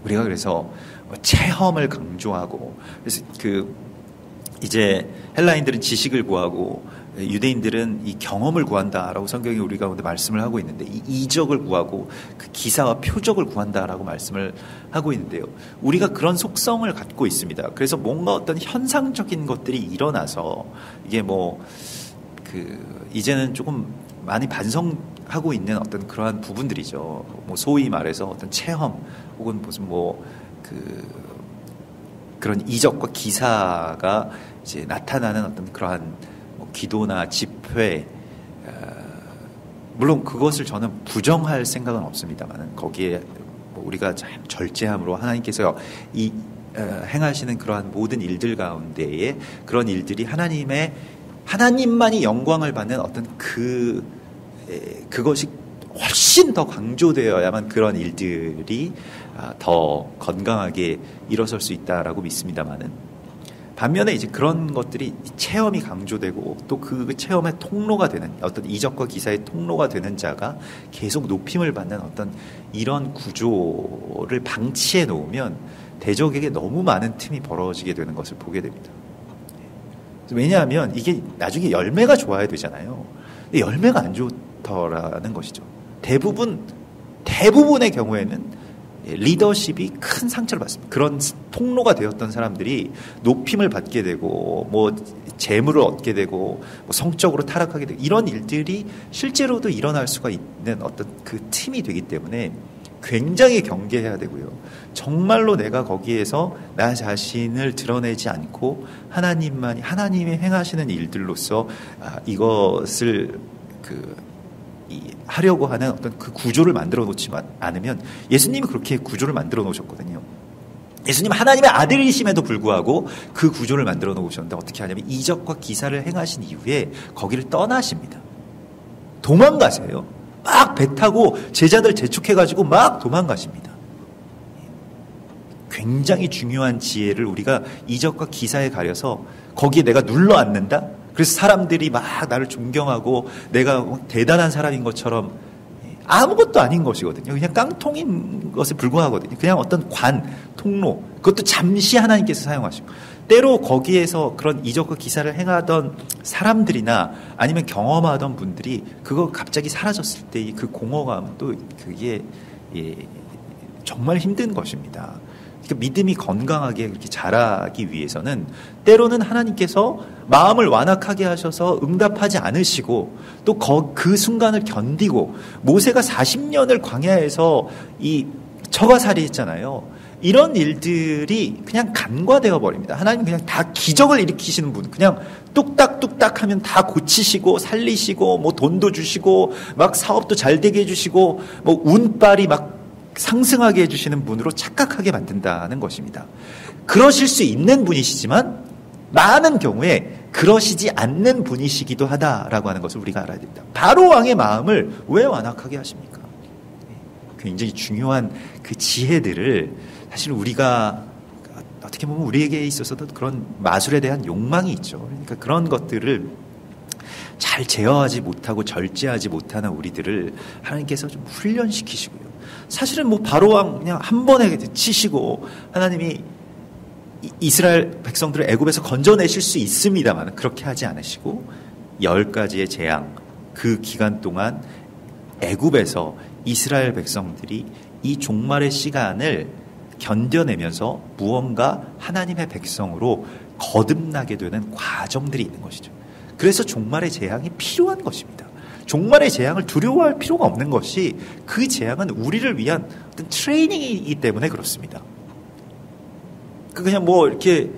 우리가 그래서 체험을 강조하고, 그래서 이제 헬라인들은 지식을 구하고 유대인들은 이 경험을 구한다라고 성경이 우리 가운데 말씀을 하고 있는데, 이 이적을 구하고 그 기사와 표적을 구한다라고 말씀을 하고 있는데요. 우리가 그런 속성을 갖고 있습니다. 그래서 뭔가 어떤 현상적인 것들이 일어나서 이게 이제는 조금 많이 반성하고 있는 어떤 그러한 부분들이죠. 소위 말해서 어떤 체험 혹은 무슨 그런 이적과 기사가 이제 나타나는 어떤 그러한 기도나 집회, 물론 그것을 저는 부정할 생각은 없습니다만, 거기에 우리가 참 절제함으로 하나님께서 행하시는 그러한 모든 일들 가운데에 그런 일들이 하나님만이 영광을 받는 어떤 그것이 훨씬 더 강조되어야만 그런 일들이 더 건강하게 일어설 수 있다라고 믿습니다만은, 반면에 이제 그런 것들이 체험이 강조되고 또 그 체험의 통로가 되는, 어떤 이적과 기사의 통로가 되는 자가 계속 높임을 받는 어떤 이런 구조를 방치해 놓으면 대적에게 너무 많은 틈이 벌어지게 되는 것을 보게 됩니다. 왜냐하면 이게 나중에 열매가 좋아야 되잖아요. 근데 열매가 안 좋더라는 것이죠. 대부분의 경우에는 리더십이 큰 상처를 받습니다. 그런 통로가 되었던 사람들이 높임을 받게 되고 재물을 얻게 되고 성적으로 타락하게 되고, 이런 일들이 실제로도 일어날 수가 있는 어떤 그 틈이 되기 때문에 굉장히 경계해야 되고요. 정말로 내가 거기에서 나 자신을 드러내지 않고 하나님이 행하시는 일들로서 이것을 하려고 하는 어떤 그 구조를 만들어 놓지 않으면, 예수님이 그렇게 구조를 만들어 놓으셨거든요. 예수님 하나님의 아들이심에도 불구하고 그 구조를 만들어 놓으셨는데 어떻게 하냐면, 이적과 기사를 행하신 이후에 거기를 떠나십니다. 도망가세요. 막 배 타고 제자들 재촉해가지고 막 도망가십니다. 굉장히 중요한 지혜를 우리가 이적과 기사에 가려서 거기에 내가 눌러 앉는다? 그래서 사람들이 막 나를 존경하고 내가 대단한 사람인 것처럼, 아무것도 아닌 것이거든요. 그냥 깡통인 것에 불과하거든요. 그냥 어떤 통로, 그것도 잠시 하나님께서 사용하시고, 때로 거기에서 그런 이적과 기사를 행하던 사람들이나 아니면 경험하던 분들이 그거 갑자기 사라졌을 때의 그 공허감, 또 그게 정말 힘든 것입니다. 믿음이 건강하게 그렇게 자라기 위해서는 때로는 하나님께서 마음을 완악하게 하셔서 응답하지 않으시고, 또 그 순간을 견디고, 모세가 40년을 광야에서 이 처가살이 했잖아요. 이런 일들이 그냥 간과되어 버립니다. 하나님 그냥 다 기적을 일으키시는 분, 그냥 뚝딱뚝딱 하면 다 고치시고 살리시고 돈도 주시고 막 사업도 잘 되게 해주시고 운빨이 막 상승하게 해주시는 분으로 착각하게 만든다는 것입니다. 그러실 수 있는 분이시지만 많은 경우에 그러시지 않는 분이시기도 하다라고 하는 것을 우리가 알아야 됩니다. 바로 왕의 마음을 왜 완악하게 하십니까? 굉장히 중요한 그 지혜들을, 사실 우리가 어떻게 보면 우리에게 있어서도 그런 마술에 대한 욕망이 있죠. 그러니까 그런 것들을 잘 제어하지 못하고 절제하지 못하는 우리들을 하나님께서 좀 훈련시키시고요. 사실은 바로 왕 그냥 한 번에 치시고 하나님이 이스라엘 백성들을 애굽에서 건져내실 수 있습니다만, 그렇게 하지 않으시고 10가지의 재앙, 그 기간 동안 애굽에서 이스라엘 백성들이 이 종말의 시간을 견뎌내면서 무언가 하나님의 백성으로 거듭나게 되는 과정들이 있는 것이죠. 그래서 종말의 재앙이 필요한 것입니다. 종말의 재앙을 두려워할 필요가 없는 것이, 그 재앙은 우리를 위한 어떤 트레이닝이기 때문에 그렇습니다. 그냥 이렇게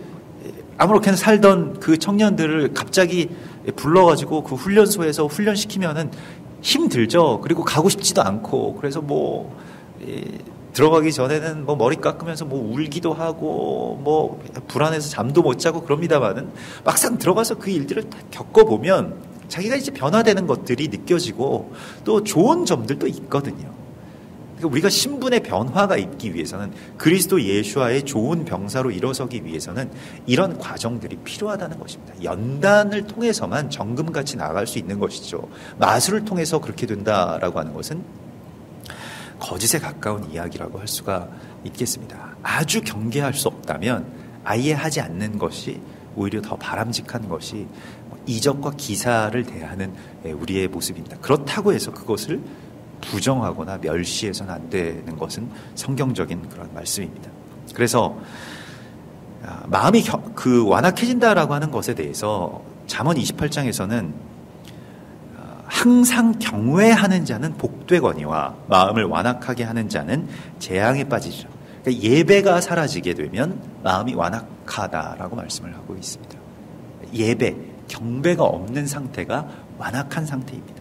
아무렇게나 살던 그 청년들을 갑자기 불러가지고 그 훈련소에서 훈련시키면은 힘들죠. 그리고 가고 싶지도 않고, 그래서 들어가기 전에는 머리 깎으면서 울기도 하고 불안해서 잠도 못 자고 그럽니다만은 막상 들어가서 그 일들을 다 겪어보면 자기가 이제 변화되는 것들이 느껴지고 또 좋은 점들도 있거든요. 그러니까 우리가 신분의 변화가 있기 위해서는, 그리스도 예수와의 좋은 병사로 일어서기 위해서는 이런 과정들이 필요하다는 것입니다. 연단을 통해서만 정금같이 나아갈 수 있는 것이죠. 마술을 통해서 그렇게 된다라고 하는 것은 거짓에 가까운 이야기라고 할 수가 있겠습니다. 아주 경계할 수 없다면 아예 하지 않는 것이 오히려 더 바람직한 것이 이적과 기사를 대하는 우리의 모습입니다. 그렇다고 해서 그것을 부정하거나 멸시해서는 안 되는 것은 성경적인 그런 말씀입니다. 그래서 마음이 완악해진다라고 하는 것에 대해서 잠언 28장에서는 항상 경외하는 자는 복되거니와 마음을 완악하게 하는 자는 재앙에 빠지죠. 그러니까 예배가 사라지게 되면 마음이 완악하다라고 말씀을 하고 있습니다. 예배, 경배가 없는 상태가 완악한 상태입니다.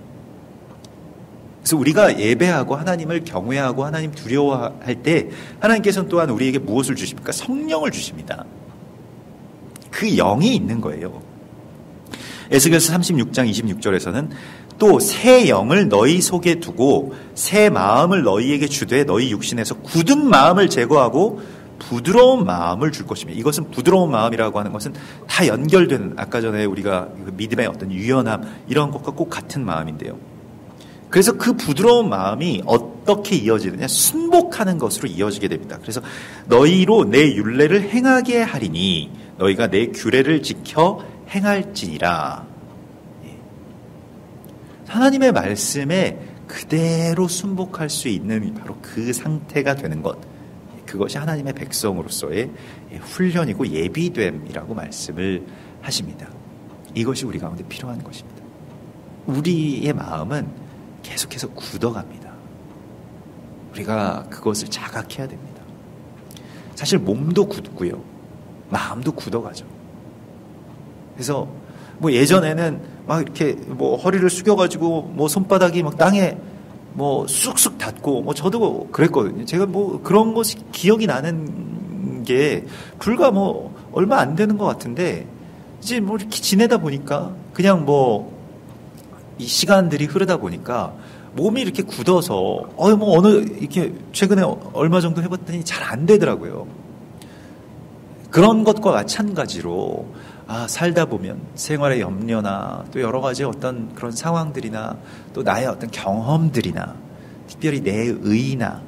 그래서 우리가 예배하고 하나님을 경외하고 하나님 두려워할 때 하나님께서는 또한 우리에게 무엇을 주십니까? 성령을 주십니다. 그 영이 있는 거예요. 에스겔서 36장 26절에서는 또 새 영을 너희 속에 두고 새 마음을 너희에게 주되 너희 육신에서 굳은 마음을 제거하고 부드러운 마음을 줄 것이며, 이것은 부드러운 마음이라고 하는 것은 다 연결되는, 아까 전에 우리가 믿음의 어떤 유연함 이런 것과 꼭 같은 마음인데요. 그래서 그 부드러운 마음이 어떻게 이어지느냐? 순복하는 것으로 이어지게 됩니다. 그래서 너희로 내 율례를 행하게 하리니 너희가 내 규례를 지켜 행할지니라. 하나님의 말씀에 그대로 순복할 수 있는 바로 그 상태가 되는 것, 그것이 하나님의 백성으로서의 훈련이고 예비됨이라고 말씀을 하십니다. 이것이 우리 가운데 필요한 것입니다. 우리의 마음은 계속해서 굳어갑니다. 우리가 그것을 자각해야 됩니다. 사실 몸도 굳고요, 마음도 굳어가죠. 그래서 예전에는 막 이렇게 허리를 숙여가지고 손바닥이 막 땅에 쑥쑥 닿고 저도 그랬거든요. 제가 그런 것이 기억이 나는 게 불과 얼마 안 되는 것 같은데, 이제 이렇게 지내다 보니까 그냥 이 시간들이 흐르다 보니까 몸이 이렇게 굳어서 이렇게 최근에 얼마 정도 해봤더니 잘 안 되더라고요. 그런 것과 마찬가지로 살다 보면 생활의 염려나 또 여러 가지 어떤 그런 상황들이나 또 나의 어떤 경험들이나 특별히 내 의나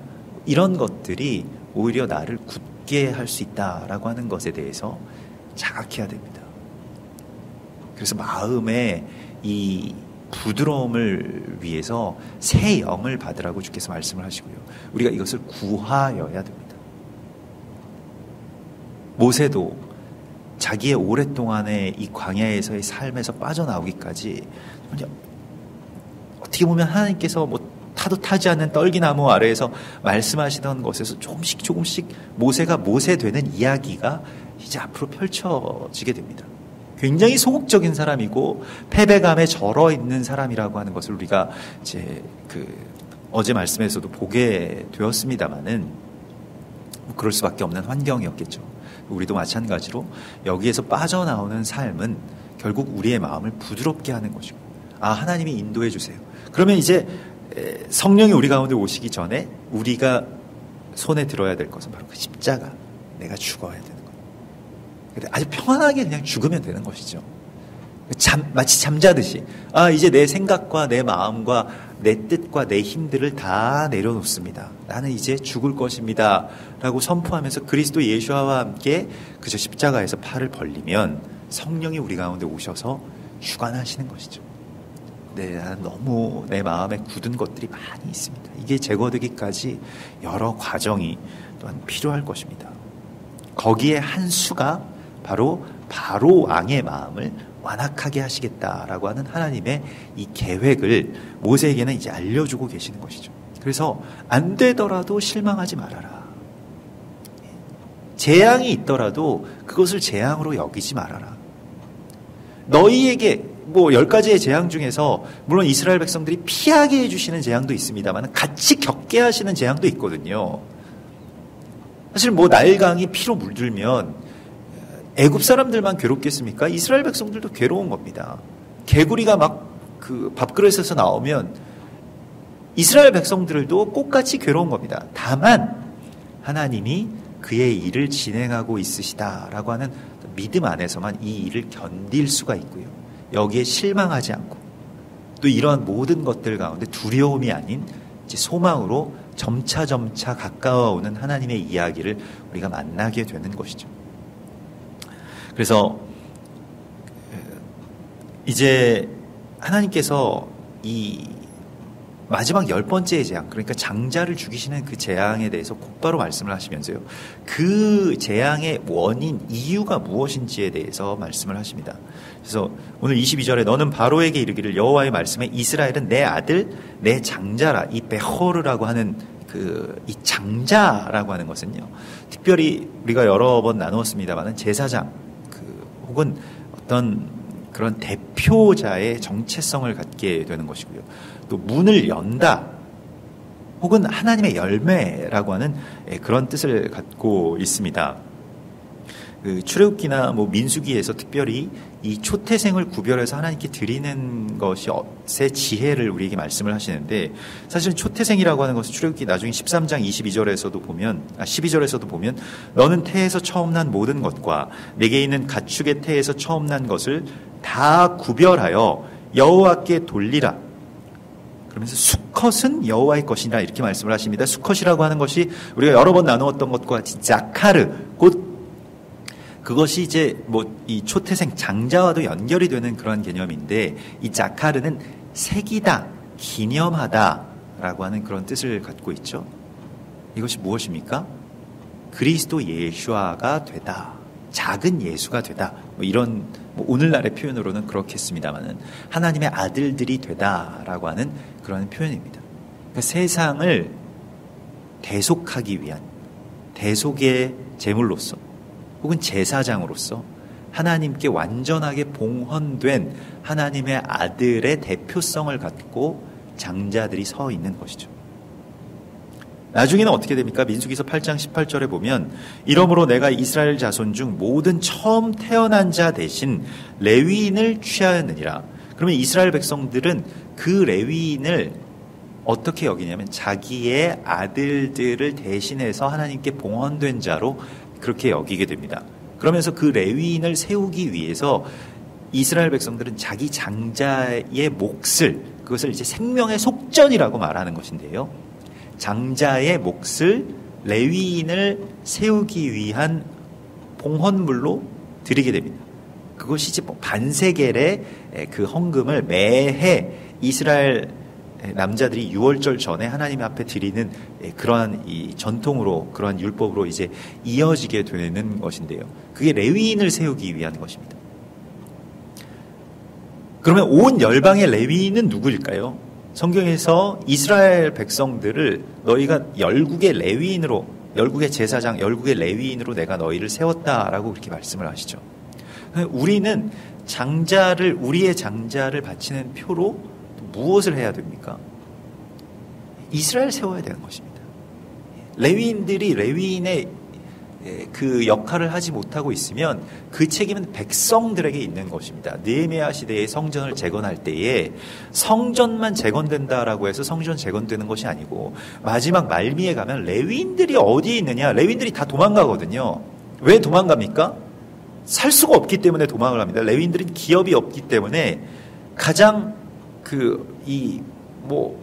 이런 것들이 오히려 나를 굳게 할 수 있다라고 하는 것에 대해서 자각해야 됩니다. 그래서 마음에 이 부드러움을 위해서 새 영을 받으라고 주께서 말씀을 하시고요. 우리가 이것을 구하여야 됩니다. 모세도 자기의 오랫동안의 이 광야에서의 삶에서 빠져나오기까지 어떻게 보면 하나님께서 타도 타지 않는 떨기나무 아래에서 말씀하시던 것에서 조금씩 모세가 모세되는 이야기가 이제 앞으로 펼쳐지게 됩니다. 굉장히 소극적인 사람이고 패배감에 절어 있는 사람이라고 하는 것을 우리가 이제 어제 말씀에서도 보게 되었습니다만은 그럴 수밖에 없는 환경이었겠죠. 우리도 마찬가지로 여기에서 빠져나오는 삶은 결국 우리의 마음을 부드럽게 하는 것이고, 하나님이 인도해 주세요. 그러면 이제 성령이 우리 가운데 오시기 전에 우리가 손에 들어야 될 것은 바로 그 십자가, 내가 죽어야 되는 것. 아주 평안하게 그냥 죽으면 되는 것이죠. 마치 잠자듯이 이제 내 생각과 내 마음과 내 뜻과 내 힘들을 다 내려놓습니다. 나는 이제 죽을 것입니다 라고 선포하면서 그리스도 예수와 함께 그저 십자가에서 팔을 벌리면 성령이 우리 가운데 오셔서 주관하시는 것이죠. 나는 너무 내 마음에 굳은 것들이 많이 있습니다. 이게 제거되기까지 여러 과정이 또한 필요할 것입니다. 거기에 한 수가 바로 왕의 마음을 완악하게 하시겠다라고 하는 하나님의 이 계획을 모세에게는 이제 알려주고 계시는 것이죠. 그래서 안 되더라도 실망하지 말아라. 재앙이 있더라도 그것을 재앙으로 여기지 말아라. 너희에게 10가지의 재앙 중에서 물론 이스라엘 백성들이 피하게 해주시는 재앙도 있습니다만 같이 겪게 하시는 재앙도 있거든요. 사실 날강이 피로 물들면 애굽 사람들만 괴롭겠습니까? 이스라엘 백성들도 괴로운 겁니다. 개구리가 막 그 밥그릇에서 나오면 이스라엘 백성들도 똑같이 괴로운 겁니다. 다만 하나님이 그의 일을 진행하고 있으시다라고 하는 믿음 안에서만 이 일을 견딜 수가 있고요. 여기에 실망하지 않고 또 이러한 모든 것들 가운데 두려움이 아닌 이제 소망으로 점차 가까워오는 하나님의 이야기를 우리가 만나게 되는 것이죠. 그래서 이제 하나님께서 이 마지막 10번째의 재앙, 그러니까 장자를 죽이시는 그 재앙에 대해서 곧바로 말씀을 하시면서요, 그 재앙의 원인, 이유가 무엇인지에 대해서 말씀을 하십니다. 그래서 오늘 22절에 너는 바로에게 이르기를 여호와의 말씀에 이스라엘은 내 아들 내 장자라. 이 베호르라고 하는 이 장자라고 하는 것은요, 특별히 우리가 여러 번 나누었습니다만은 제사장 혹은 어떤 그런 대표자의 정체성을 갖게 되는 것이고요. 또 문을 연다 혹은 하나님의 열매라고 하는 그런 뜻을 갖고 있습니다. 출애굽기나 민수기에서 특별히 이 초태생을 구별해서 하나님께 드리는 것의 지혜를 우리에게 말씀을 하시는데, 사실 초태생이라고 하는 것은 출애굽기 나중에 13장 12절에서도 보면 너는 태에서 처음 난 모든 것과 내게 있는 가축의 태에서 처음 난 것을 다 구별하여 여호와께 돌리라. 그러면서 수컷은 여호와의 것이라 이렇게 말씀을 하십니다. 수컷이라고 하는 것이 우리가 여러 번 나누었던 것과 같이 자카르, 곧 그것이 이제 이 초태생 장자와도 연결이 되는 그런 개념인데, 이 자카르는 색이다, 기념하다라고 하는 그런 뜻을 갖고 있죠. 이것이 무엇입니까? 그리스도 예수아가 되다, 작은 예수가 되다, 이런 오늘날의 표현으로는 그렇겠습니다만은 하나님의 아들들이 되다라고 하는 그런 표현입니다. 그러니까 세상을 대속하기 위한 대속의 제물로서 혹은 제사장으로서 하나님께 완전하게 봉헌된 하나님의 아들의 대표성을 갖고 장자들이 서 있는 것이죠. 나중에는 어떻게 됩니까? 민수기서 8장 18절에 보면 이러므로 내가 이스라엘 자손 중 모든 처음 태어난 자 대신 레위인을 취하였느니라. 그러면 이스라엘 백성들은 그 레위인을 어떻게 여기냐면 자기의 아들들을 대신해서 하나님께 봉헌된 자로 그렇게 여기게 됩니다. 그러면서 그 레위인을 세우기 위해서 이스라엘 백성들은 자기 장자의 몫을, 그것을 이제 생명의 속전이라고 말하는 것인데요, 장자의 몫을 레위인을 세우기 위한 봉헌물로 드리게 됩니다. 그것이 이제 반세겔의 그 헌금을 매해 이스라엘 남자들이 유월절 전에 하나님 앞에 드리는 그러한 이 전통으로, 그러한 율법으로 이제 이어지게 되는 것인데요, 그게 레위인을 세우기 위한 것입니다. 그러면 온 열방의 레위인은 누구일까요? 성경에서 이스라엘 백성들을 너희가 열국의 레위인으로, 열국의 제사장, 열국의 레위인으로 내가 너희를 세웠다라고 그렇게 말씀을 하시죠. 우리는 장자를, 우리의 장자를 바치는 표로 무엇을 해야 됩니까? 이스라엘 세워야 되는 것입니다. 레위인들이 레위인의 그 역할을 하지 못하고 있으면 그 책임은 백성들에게 있는 것입니다. 느헤미야 시대의 성전을 재건할 때에 성전만 재건된다라고 해서 성전 재건되는 것이 아니고, 마지막 말미에 가면 레위인들이 어디에 있느냐? 레위인들이 다 도망가거든요. 왜 도망갑니까? 살 수가 없기 때문에 도망을 합니다. 레위인들은 기업이 없기 때문에 가장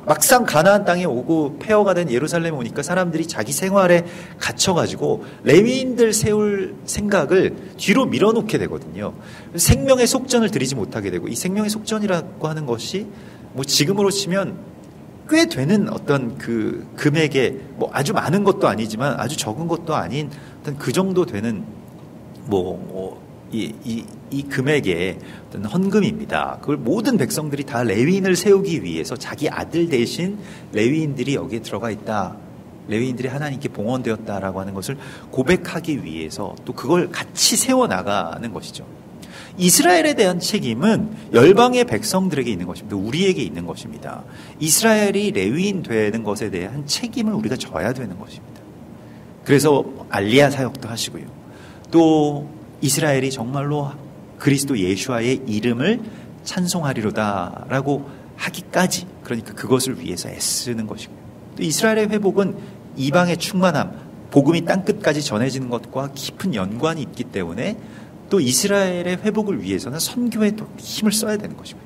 막상 가나안 땅에 오고 폐허가 된 예루살렘에 오니까 사람들이 자기 생활에 갇혀가지고 레위인들 세울 생각을 뒤로 밀어놓게 되거든요. 생명의 속전을 드리지 못하게 되고, 이 생명의 속전이라고 하는 것이 지금으로 치면 꽤 되는 어떤 그 금액의 아주 많은 것도 아니지만 아주 적은 것도 아닌 어떤 그 정도 되는 이 금액의 어떤 헌금입니다. 그걸 모든 백성들이 다 레위인을 세우기 위해서 자기 아들 대신 레위인들이 여기에 들어가 있다. 레위인들이 하나님께 봉헌되었다라고 하는 것을 고백하기 위해서 또 그걸 같이 세워나가는 것이죠. 이스라엘에 대한 책임은 열방의 백성들에게 있는 것입니다. 우리에게 있는 것입니다. 이스라엘이 레위인 되는 것에 대한 책임을 우리가 져야 되는 것입니다. 그래서 알리야 사역도 하시고요. 또 이스라엘이 정말로 그리스도 예수와의 이름을 찬송하리로다라고 하기까지, 그러니까 그것을 위해서 애쓰는 것이고요. 또 이스라엘의 회복은 이방의 충만함, 복음이 땅끝까지 전해지는 것과 깊은 연관이 있기 때문에 또 이스라엘의 회복을 위해서는 선교에 또 힘을 써야 되는 것이고요.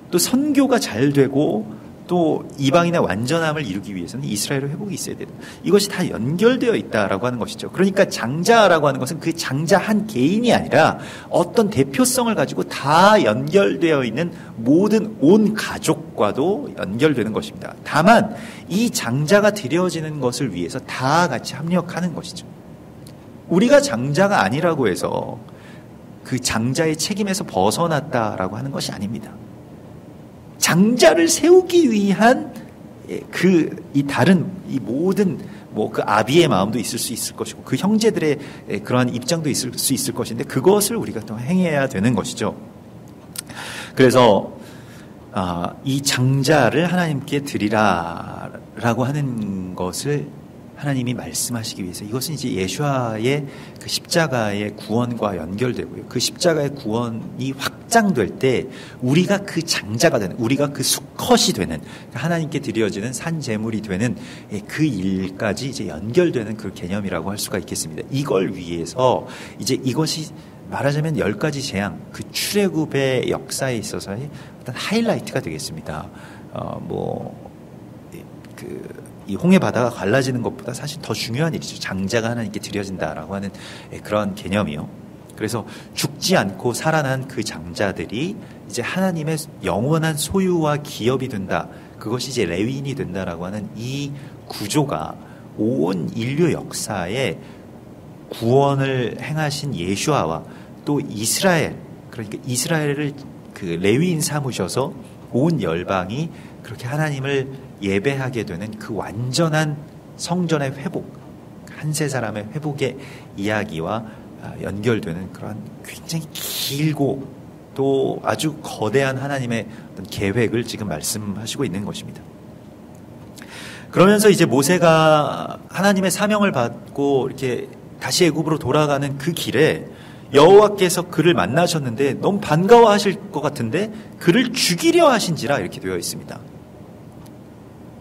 또 선교가 잘 되고 또 이방인의 완전함을 이루기 위해서는 이스라엘의 회복이 있어야 되는, 이것이 다 연결되어 있다라고 하는 것이죠. 그러니까 장자라고 하는 것은 그 장자 한 개인이 아니라 어떤 대표성을 가지고 다 연결되어 있는 모든 온 가족과도 연결되는 것입니다. 다만 이 장자가 드려지는 것을 위해서 다 같이 합력하는 것이죠. 우리가 장자가 아니라고 해서 그 장자의 책임에서 벗어났다라고 하는 것이 아닙니다. 장자를 세우기 위한 이 다른 이 모든 그 아비의 마음도 있을 수 있을 것이고 그 형제들의 그러한 입장도 있을 수 있을 것인데 그것을 우리가 또 행해야 되는 것이죠. 그래서 이 장자를 하나님께 드리라라고 하는 것을 하나님이 말씀하시기 위해서, 이것은 이제 예수와의 그 십자가의 구원과 연결되고요. 그 십자가의 구원이 확장될 때 우리가 그 장자가 되는, 우리가 그 수컷이 되는, 하나님께 드려지는 산제물이 되는 그 일까지 이제 연결되는 그 개념이라고 할 수가 있겠습니다. 이걸 위해서 이제 이것이 말하자면 10가지 재앙, 그 출애굽의 역사에 있어서의 어떤 하이라이트가 되겠습니다. 이 홍해 바다가 갈라지는 것보다 사실 더 중요한 일이죠. 장자가 하나님께 드려진다라고 하는 그런 개념이요. 그래서 죽지 않고 살아난 그 장자들이 이제 하나님의 영원한 소유와 기업이 된다. 그것이 이제 레위인이 된다라고 하는 이 구조가 온 인류 역사에 구원을 행하신 예수아와 또 이스라엘, 그러니까 이스라엘을 그 레위인 삼으셔서 온 열방이 그렇게 하나님을 예배하게 되는 그 완전한 성전의 회복, 한 세 사람의 회복의 이야기와 연결되는 그런 굉장히 길고 또 아주 거대한 하나님의 어떤 계획을 지금 말씀하시고 있는 것입니다. 그러면서 이제 모세가 하나님의 사명을 받고 이렇게 다시 애굽으로 돌아가는 그 길에 여호와께서 그를 만나셨는데 너무 반가워하실 것 같은데 그를 죽이려 하신지라 이렇게 되어 있습니다.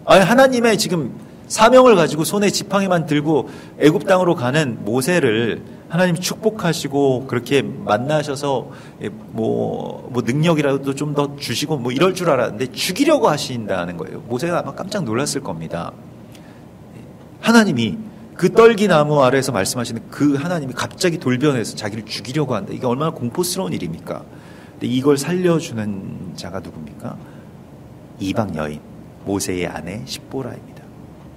하나님의 지금 사명을 가지고 손에 지팡이만 들고 애굽 땅으로 가는 모세를 하나님 축복하시고 그렇게 만나셔서 능력이라도 좀 더 주시고 이럴 줄 알았는데 죽이려고 하신다는 거예요. 모세가 아마 깜짝 놀랐을 겁니다. 하나님이 그 떨기나무 아래에서 말씀하시는 그 하나님이 갑자기 돌변해서 자기를 죽이려고 한다. 이게 얼마나 공포스러운 일입니까? 근데 이걸 살려주는 자가 누굽니까? 이방 여인 모세의 아내 십보라입니다.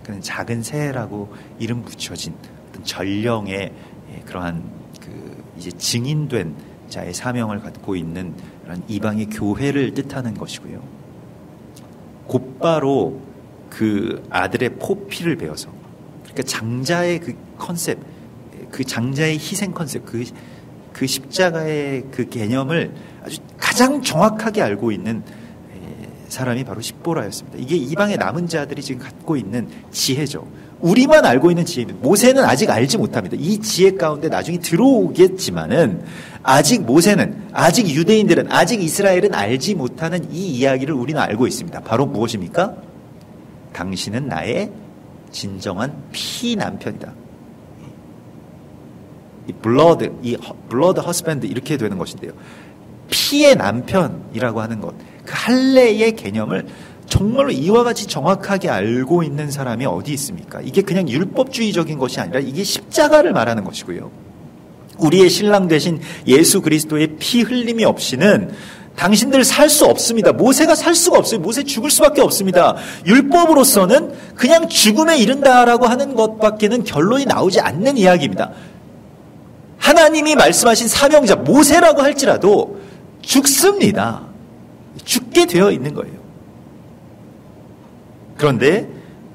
그는 작은 새라고 이름 붙여진 어떤 전령의 그러한 이제 증인된 자의 사명을 갖고 있는 그런 이방의 교회를 뜻하는 것이고요. 곧바로 그 아들의 포피를 베어서, 그러니까 장자의 그 컨셉, 그 장자의 희생 컨셉, 그 십자가의 그 개념을 아주 가장 정확하게 알고 있는 사람이 바로 십보라였습니다. 이게 이방의 남은 자들이 지금 갖고 있는 지혜죠. 우리만 알고 있는 지혜입니다. 모세는 아직 알지 못합니다. 이 지혜 가운데 나중에 들어오겠지만은 아직 모세는, 아직 유대인들은, 아직 이스라엘은 알지 못하는 이 이야기를 우리는 알고 있습니다. 바로 무엇입니까? 당신은 나의 진정한 피 남편이다. 이 블러드 허스밴드 이렇게 되는 것인데요. 피의 남편이라고 하는 것, 그 할례의 개념을 정말로 이와 같이 정확하게 알고 있는 사람이 어디 있습니까? 이게 그냥 율법주의적인 것이 아니라 이게 십자가를 말하는 것이고요. 우리의 신랑 되신 예수 그리스도의 피 흘림이 없이는 당신들 살 수 없습니다. 모세가 살 수가 없어요. 모세 죽을 수밖에 없습니다. 율법으로서는 그냥 죽음에 이른다라고 하는 것밖에는 결론이 나오지 않는 이야기입니다. 하나님이 말씀하신 사명자 모세라고 할지라도 죽습니다. 죽게 되어 있는 거예요. 그런데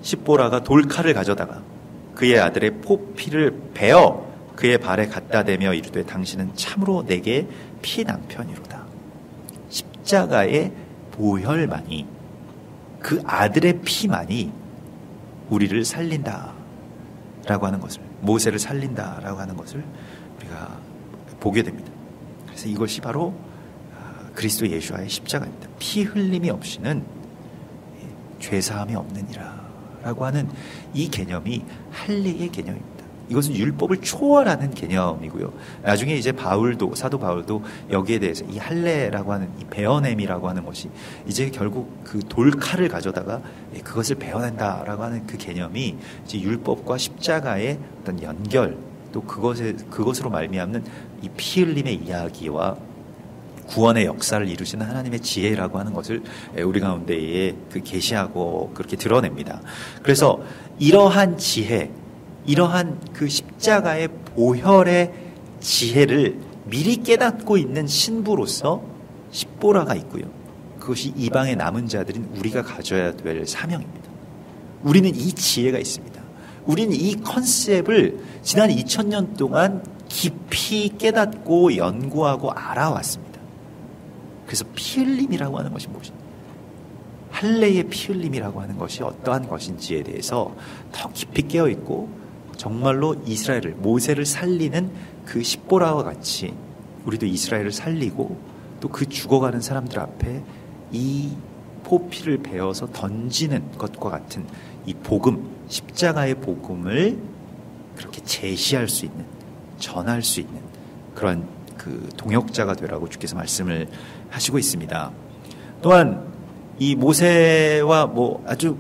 십보라가 돌칼을 가져다가 그의 아들의 포피를 베어 그의 발에 갖다 대며 이르되 당신은 참으로 내게 피난편이로다. 십자가의 보혈만이, 그 아들의 피만이 우리를 살린다 라고 하는 것을, 모세를 살린다 라고 하는 것을 우리가 보게 됩니다. 그래서 이것이 바로 그리스도 예수와의 십자가입니다. 피 흘림이 없이는 죄사함이 없느니라 라고 하는 이 개념이 할례의 개념입니다. 이것은 율법을 초월하는 개념이고요. 나중에 이제 바울도, 사도 바울도 여기에 대해서 이 할례라고 하는 이 베어냄이라고 하는 것이 이제 결국 그 돌칼을 가져다가 그것을 베어낸다라고 하는 그 개념이 이제 율법과 십자가의 어떤 연결, 또 그것으로 말미암는 이 피 흘림의 이야기와 구원의 역사를 이루시는 하나님의 지혜라고 하는 것을 우리 가운데에 그 계시하고 그렇게 드러냅니다. 그래서 이러한 지혜, 이러한 그 십자가의 보혈의 지혜를 미리 깨닫고 있는 신부로서 십보라가 있고요. 그것이 이방의 남은 자들인 우리가 가져야 될 사명입니다. 우리는 이 지혜가 있습니다. 우리는 이 컨셉을 지난 2000년 동안 깊이 깨닫고 연구하고 알아왔습니다. 그래서 피 흘림이라고 하는 것이 무엇인가? 할례의 피 흘림이라고 하는 것이 어떠한 것인지에 대해서 더 깊이 깨어있고 정말로 이스라엘을, 모세를 살리는 그 십보라와 같이 우리도 이스라엘을 살리고 또 그 죽어가는 사람들 앞에 이 포피를 베어서 던지는 것과 같은 이 복음, 십자가의 복음을 그렇게 제시할 수 있는, 전할 수 있는 그런 그 동역자가 되라고 주께서 말씀을 하시고 있습니다. 또한 이 모세와 아주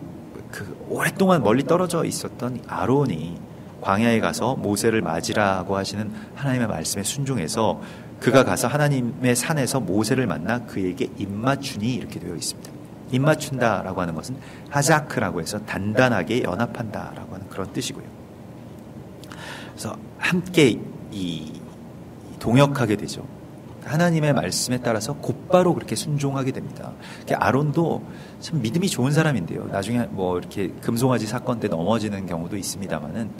그 오랫동안 멀리 떨어져 있었던 아론이 광야에 가서 모세를 맞으라고 하시는 하나님의 말씀에 순종해서 그가 가서 하나님의 산에서 모세를 만나 그에게 입맞추니 이렇게 되어 있습니다. 입맞춘다라고 하는 것은 하자크라고 해서 단단하게 연합한다라고 하는 그런 뜻이고요. 그래서 함께 동역하게 되죠. 하나님의 말씀에 따라서 곧바로 그렇게 순종하게 됩니다. 아론도 참 믿음이 좋은 사람인데요. 나중에 이렇게 금송아지 사건 때 넘어지는 경우도 있습니다만은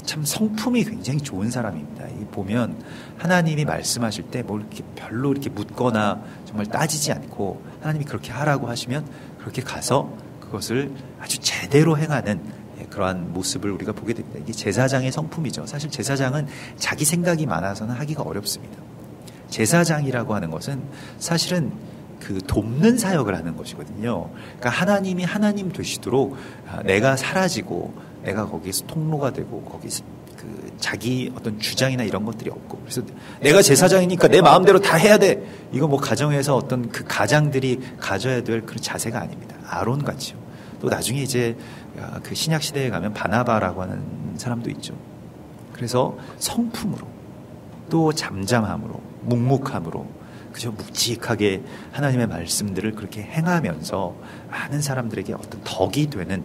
참 성품이 굉장히 좋은 사람입니다. 보면 하나님이 말씀하실 때 이렇게 별로 이렇게 묻거나 정말 따지지 않고 하나님이 그렇게 하라고 하시면 그렇게 가서 그것을 아주 제대로 행하는 그러한 모습을 우리가 보게 됩니다. 이게 제사장의 성품이죠. 사실 제사장은 자기 생각이 많아서는 하기가 어렵습니다. 제사장이라고 하는 것은 사실은 그 돕는 사역을 하는 것이거든요. 그러니까 하나님이 하나님 되시도록 내가 사라지고 내가 거기에서 통로가 되고 거기서 그 자기 어떤 주장이나 이런 것들이 없고, 그래서 내가 제사장이니까 내 마음대로 다 해야 돼. 이거 가정에서 어떤 그 가장들이 가져야 될 그런 자세가 아닙니다. 아론 같이요. 또 나중에 이제 그 신약 시대에 가면 바나바라고 하는 사람도 있죠. 그래서 성품으로 또 잠잠함으로 묵묵함으로 그저 묵직하게 하나님의 말씀들을 그렇게 행하면서 많은 사람들에게 어떤 덕이 되는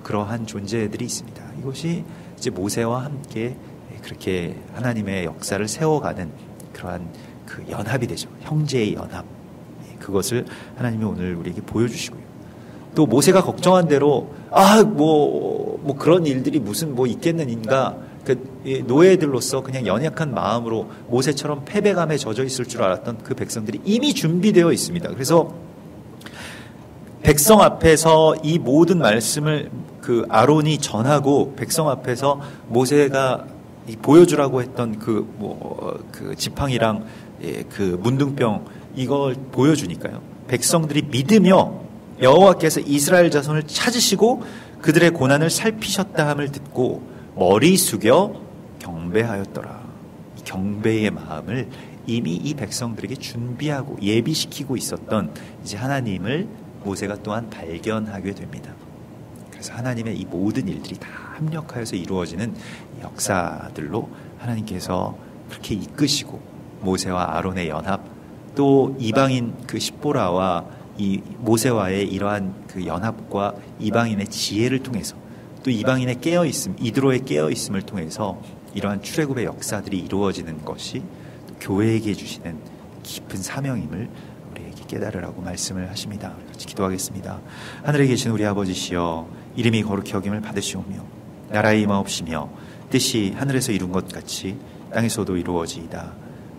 그러한 존재들이 있습니다. 이것이 이제 모세와 함께 그렇게 하나님의 역사를 세워가는 그러한 그 연합이 되죠. 형제의 연합. 그것을 하나님이 오늘 우리에게 보여주시고요. 또 모세가 걱정한 대로 그런 일들이 무슨 있겠는인가, 그 노예들로서 그냥 연약한 마음으로 모세처럼 패배감에 젖어 있을 줄 알았던 그 백성들이 이미 준비되어 있습니다. 그래서 백성 앞에서 이 모든 말씀을 그 아론이 전하고 백성 앞에서 모세가 보여주라고 했던 그 지팡이랑 그 문둥병 이걸 보여주니까요. 백성들이 믿으며 여호와께서 이스라엘 자손을 찾으시고 그들의 고난을 살피셨다 함을 듣고 머리 숙여 경배하였더라. 이 경배의 마음을 이미 이 백성들에게 준비하고 예비시키고 있었던 이제 하나님을 모세가 또한 발견하게 됩니다. 그래서 하나님의 이 모든 일들이 다 합력하여서 이루어지는 역사들로 하나님께서 그렇게 이끄시고 모세와 아론의 연합, 또 이방인 그 십보라와 이 모세와의 이러한 그 연합과 이방인의 지혜를 통해서 또 이방인의 깨어있음, 이드로의 깨어있음을 통해서 이러한 출애굽의 역사들이 이루어지는 것이 교회에게 주시는 깊은 사명임을 우리에게 깨달으라고 말씀을 하십니다. 같이 기도하겠습니다. 하늘에 계신 우리 아버지시여, 이름이 거룩히 여김을 받으시오며 나라의 임하옵시며 뜻이 하늘에서 이룬 것 같이 땅에서도 이루어지이다.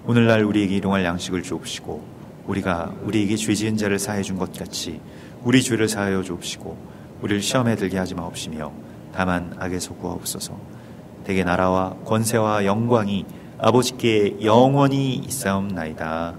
오늘날 우리에게 일용할 양식을 주옵시고 우리가 우리에게 죄 지은 자를 사해 준 것 같이 우리 죄를 사하여 주옵시고 우리를 시험에 들게 하지 마옵시며 다만 악에서 구하옵소서. 대개 나라와 권세와 영광이 아버지께 영원히 있사옵나이다.